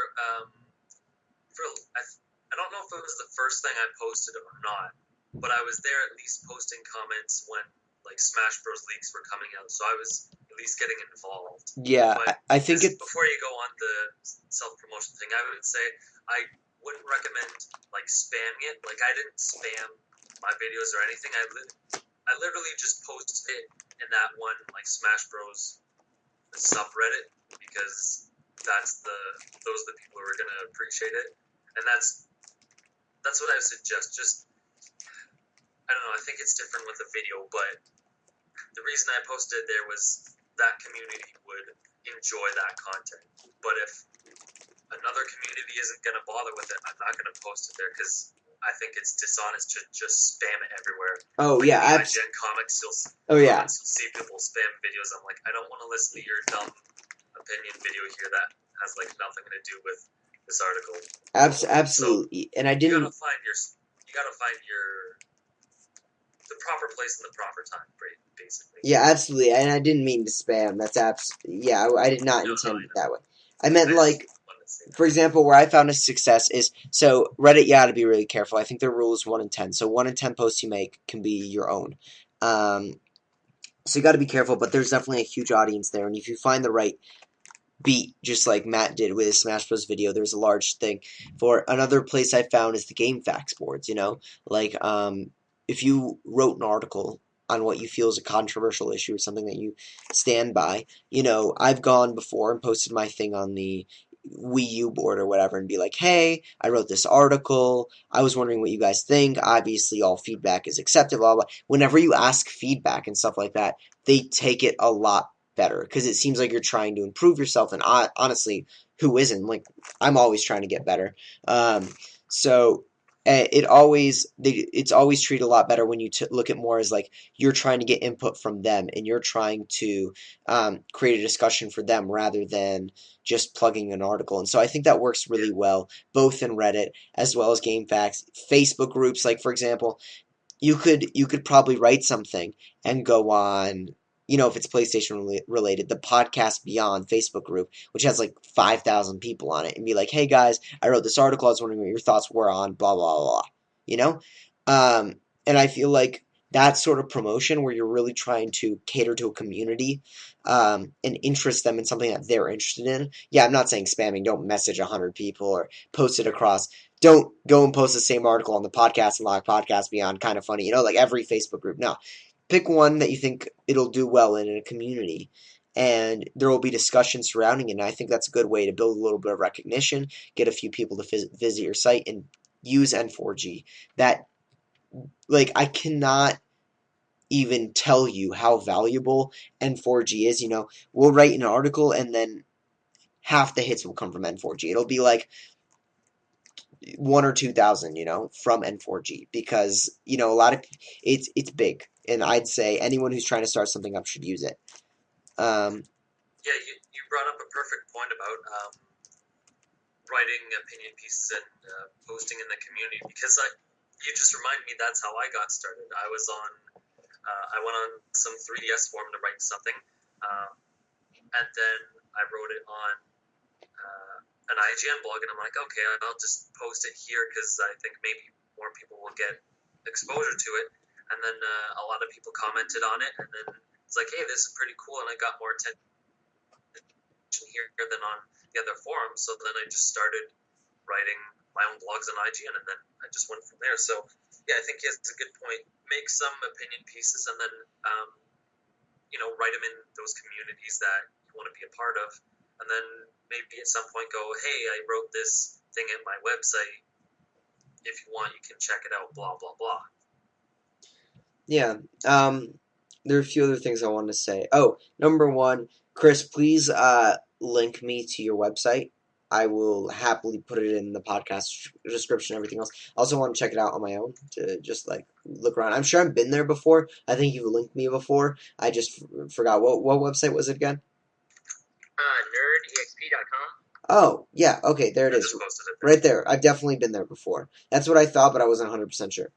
for I don't know if it was the first thing I posted or not, but I was there at least posting comments when like Smash Bros. Leaks were coming out, so I was at least getting involved. yeah, But I think just it's, before you go on the self-promotion thing, I would say I wouldn't recommend like spamming it. Like I didn't spam my videos or anything. I literally just posted it in that one like Smash Bros. Subreddit because those are the people who are gonna appreciate it, and that's what I would suggest. Just I don't know. I think it's different with a video, but the reason I posted there was that community would enjoy that content. But if another community isn't going to bother with it, I'm not going to post it there because I think it's dishonest to just spam it everywhere. oh Like in yeah, the IGN comics, you'll see people spam videos. I'm like, I don't want to listen to your dumb opinion video here that has like nothing to do with this article. absolutely. And I You didn't. gotta find the proper place and the proper time, basically. Yeah, absolutely. And I didn't mean to spam. Yeah, I did not intend it that way. I meant like, for example, where I found a success is, so Reddit, you got to be really careful. I think their rule is 1 in 10. So 1 in 10 posts you make can be your own. So you got to be careful, but there's definitely a huge audience there. And if you find the right beat, just like Matt did with his Smash Bros. Video, there's a large thing. For another place I found is the Game Facts boards, Like, if you wrote an article on what you feel is a controversial issue or something that you stand by, I've gone before and posted my thing on the Wii U board or whatever and be like, hey, I wrote this article. I was wondering what you guys think. Obviously, all feedback is accepted, blah, blah. Whenever you ask feedback and stuff like that, they take it a lot better because it seems like you're trying to improve yourself. And honestly, who isn't? Like, I'm always trying to get better. So it's always treated a lot better when you look at more as like you're trying to get input from them and you're trying to create a discussion for them rather than just plugging an article. And so I think that works really well, both in Reddit as well as GameFAQs. Facebook groups, like for example, you could probably write something and go on, if it's PlayStation related, the Podcast Beyond Facebook group, which has like 5,000 people on it, and be like, hey guys, I wrote this article, I was wondering what your thoughts were on blah, blah, blah, and I feel like that sort of promotion where you're really trying to cater to a community, and interest them in something that they're interested in. Yeah, I'm not saying spamming, don't message 100 people or post it across. Don't go and post the same article on the Podcast and Log Podcast Beyond, kind of funny, like every Facebook group. No, pick one that you think it'll do well in a community, and there will be discussion surrounding it. And I think that's a good way to build a little bit of recognition, get a few people to visit your site, and use N4G. That, like, I cannot even tell you how valuable N4G is. We'll write an article, and then half the hits will come from N4G. It'll be like 1 or 2,000, from N4G, because a lot of it's big, and I'd say anyone who's trying to start something up should use it. Yeah, you brought up a perfect point about writing opinion pieces and posting in the community because you just reminded me that's how I got started. I went on some 3DS forum to write something, and then I wrote it on an IGN blog, and I'm like, okay, I'll just post it here because I think maybe more people will get exposure to it. And then a lot of people commented on it, and then it's like, hey, this is pretty cool, and I got more attention here than on the other forums. So then I just started writing my own blogs on IGN, and then I just went from there. So yeah, I think it's a good point. Make some opinion pieces, and then write them in those communities that you want to be a part of, and then maybe at some point go, hey, I wrote this thing at my website. If you want, you can check it out. Blah blah blah. Yeah. There are a few other things I wanted to say. Oh, number one, Chris, please link me to your website. I will happily put it in the podcast description and everything else. I also want to check it out on my own to just like look around. I'm sure I've been there before. I think you've linked me before. I just forgot. What website was it again? NerdEXP.com. Oh, yeah, okay, there it I is. just posted it there. Right there. I've definitely been there before. That's what I thought, but I wasn't 100% sure.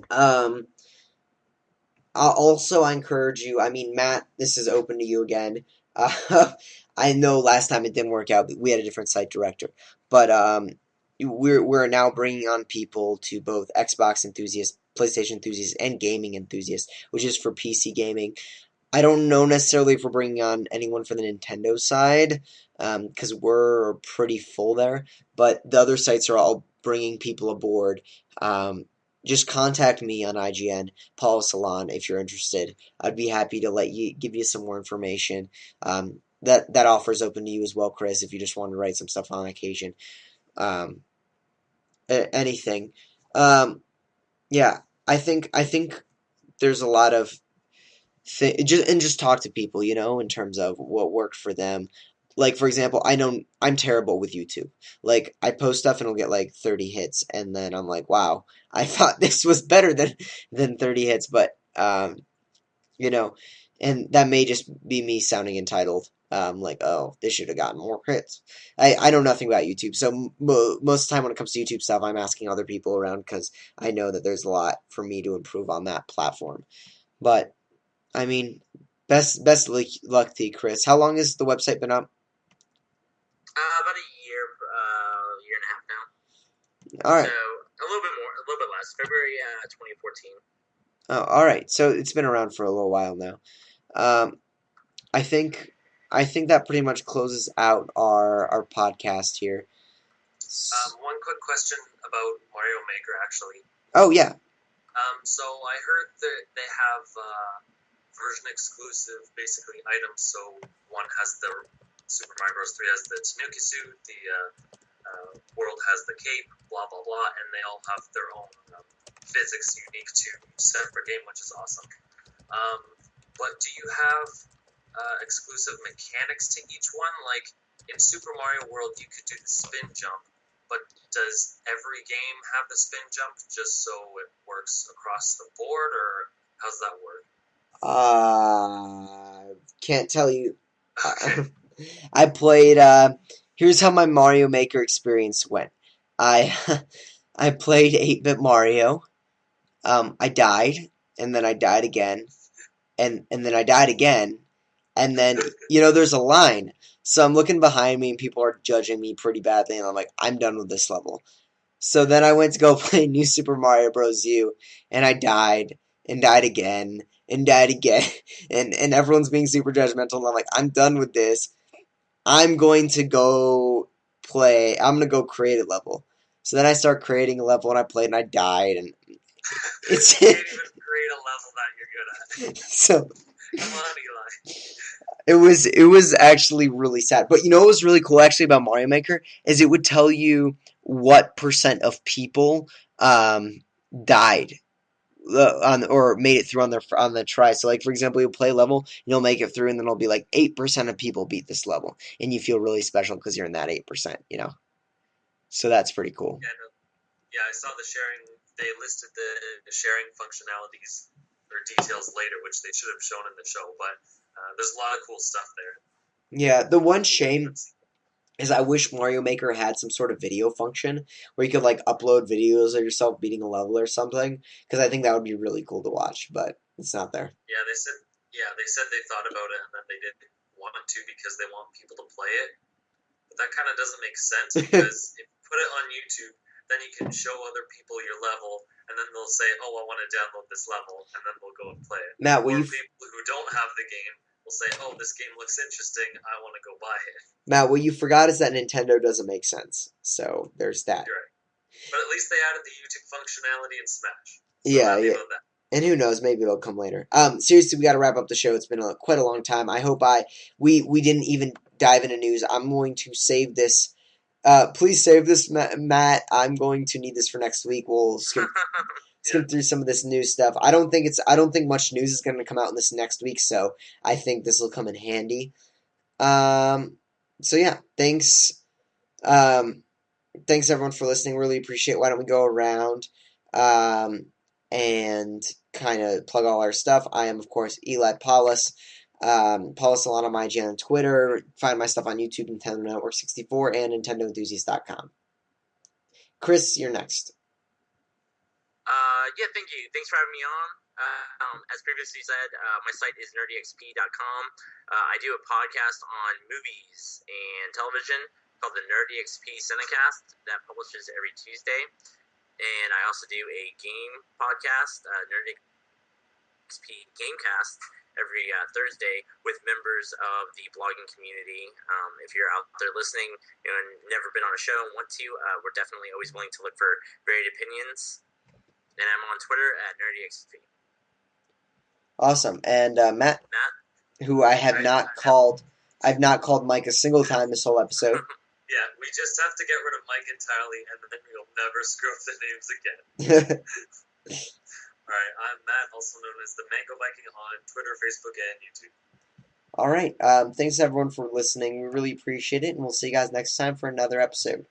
Um, also, I encourage you. I mean, Matt, this is open to you again. I know last time it didn't work out. We had a different site director, but we're now bringing on people to both Xbox enthusiasts, PlayStation enthusiasts, and gaming enthusiasts, which is for PC gaming. I don't know necessarily if we're bringing on anyone for the Nintendo side, because we're pretty full there. But the other sites are all bringing people aboard. Um, just contact me on IGN, Paul Salon, if you're interested. I'd be happy to give you some more information. That offer is open to you as well, Chris, if you just want to write some stuff on occasion. Um, anything. Um, yeah, I think there's a lot of just talk to people, in terms of what worked for them. Like, for example, I know I'm terrible with YouTube. Like, I post stuff and it'll get like 30 hits, and then I'm like, wow, I thought this was better than 30 hits, but you know, and that may just be me sounding entitled. Like, oh, this should have gotten more hits. I know nothing about YouTube, so most of the time when it comes to YouTube stuff, I'm asking other people around because I know that there's a lot for me to improve on that platform. But I mean, best luck to you, Chris. How long has the website been up? About a year and a half now. All So right. a little bit more, a little bit less. February 2014. Oh, all right. So it's been around for a little while now. Um, I think I think that pretty much closes out our podcast here. One quick question about Mario Maker, actually. Oh yeah. So I heard that they have version exclusive, basically items. So one has the Super Mario Bros. 3 has the Tanuki suit, the World has the cape, blah blah blah, and they all have their own physics unique to each separate game, which is awesome. Um, but do you have exclusive mechanics to each one? Like in Super Mario World, you could do the spin jump, but does every game have the spin jump just so it works across the board, or how's that work? Can't tell you. Okay. I played. Here's how my Mario Maker experience went. I I played 8-bit Mario. I died, and then I died again, and then I died again, and then there's a line. So I'm looking behind me, and people are judging me pretty badly, and I'm like, I'm done with this level. So then I went to go play New Super Mario Bros. U, and I died, and died again, and died again, and everyone's being super judgmental, and I'm like, I'm done with this. I'm going to go play. I'm gonna go create a level. So then I start creating a level, and I played, and I died, and it's You can't even create a level that you're good at. so. Come on, Eli. It was actually really sad. But what was really cool actually about Mario Maker is it would tell you what percent of people died or made it through on the try. So like for example, you'll play a level, and you'll make it through, and then it'll be like 8% of people beat this level, and you feel really special because you're in that 8%. So that's pretty cool. Yeah, no, yeah, I saw the sharing. They listed the sharing functionalities or details later, which they should have shown in the show. But there's a lot of cool stuff there. Yeah, the one shame is I wish Mario Maker had some sort of video function where you could like upload videos of yourself beating a level or something, because I think that would be really cool to watch, but it's not there. Yeah, they said they thought about it and then they didn't want to because they want people to play it. But that kind of doesn't make sense because if you put it on YouTube, then you can show other people your level, and then they'll say, "Oh, I want to download this level," and then they'll go and play it. Matt, Or people who don't have the game will say, "Oh, this game looks interesting. I want to go buy it." What you forgot is that Nintendo doesn't make sense. So there's that. You're right. But at least they added the YouTube functionality in Smash. So Yeah, happy yeah. about that. And who knows, maybe it'll come later. Seriously, we got to wrap up the show. It's been quite a long time. I hope we didn't even dive into news. I'm going to save this. Please save this, Matt. I'm going to need this for next week. We'll skim Yeah. through some of this news stuff. I don't think much news is going to come out in this next week, so I think this will come in handy. So yeah, thanks. Thanks everyone for listening. Really appreciate it. Why don't we go around and kind of plug all our stuff? I am, of course, Eli Paulus. Follow us along on my channel on Twitter. Find my stuff on YouTube, Nintendo Network 64, and NintendoEnthusiast.com. Chris, you're next. Yeah, thank you. Thanks for having me on. As previously said, my site is NerdEXP.com. I do a podcast on movies and television called the NerdEXP Cinecast that publishes every Tuesday. And I also do a game podcast, NerdEXP Gamecast, every Thursday with members of the blogging community. If you're out there listening and never been on a show and want to, we're definitely always willing to look for varied opinions. And I'm on Twitter at NerdEXP. Awesome. And Matt, who I have not called. I've not called Mike a single time this whole episode. Yeah, we just have to get rid of Mike entirely, and then we'll never screw up the names again. All right, I'm Matt, also known as the Mango Viking on Twitter, Facebook, and YouTube. All right. Thanks everyone for listening. We really appreciate it, and we'll see you guys next time for another episode.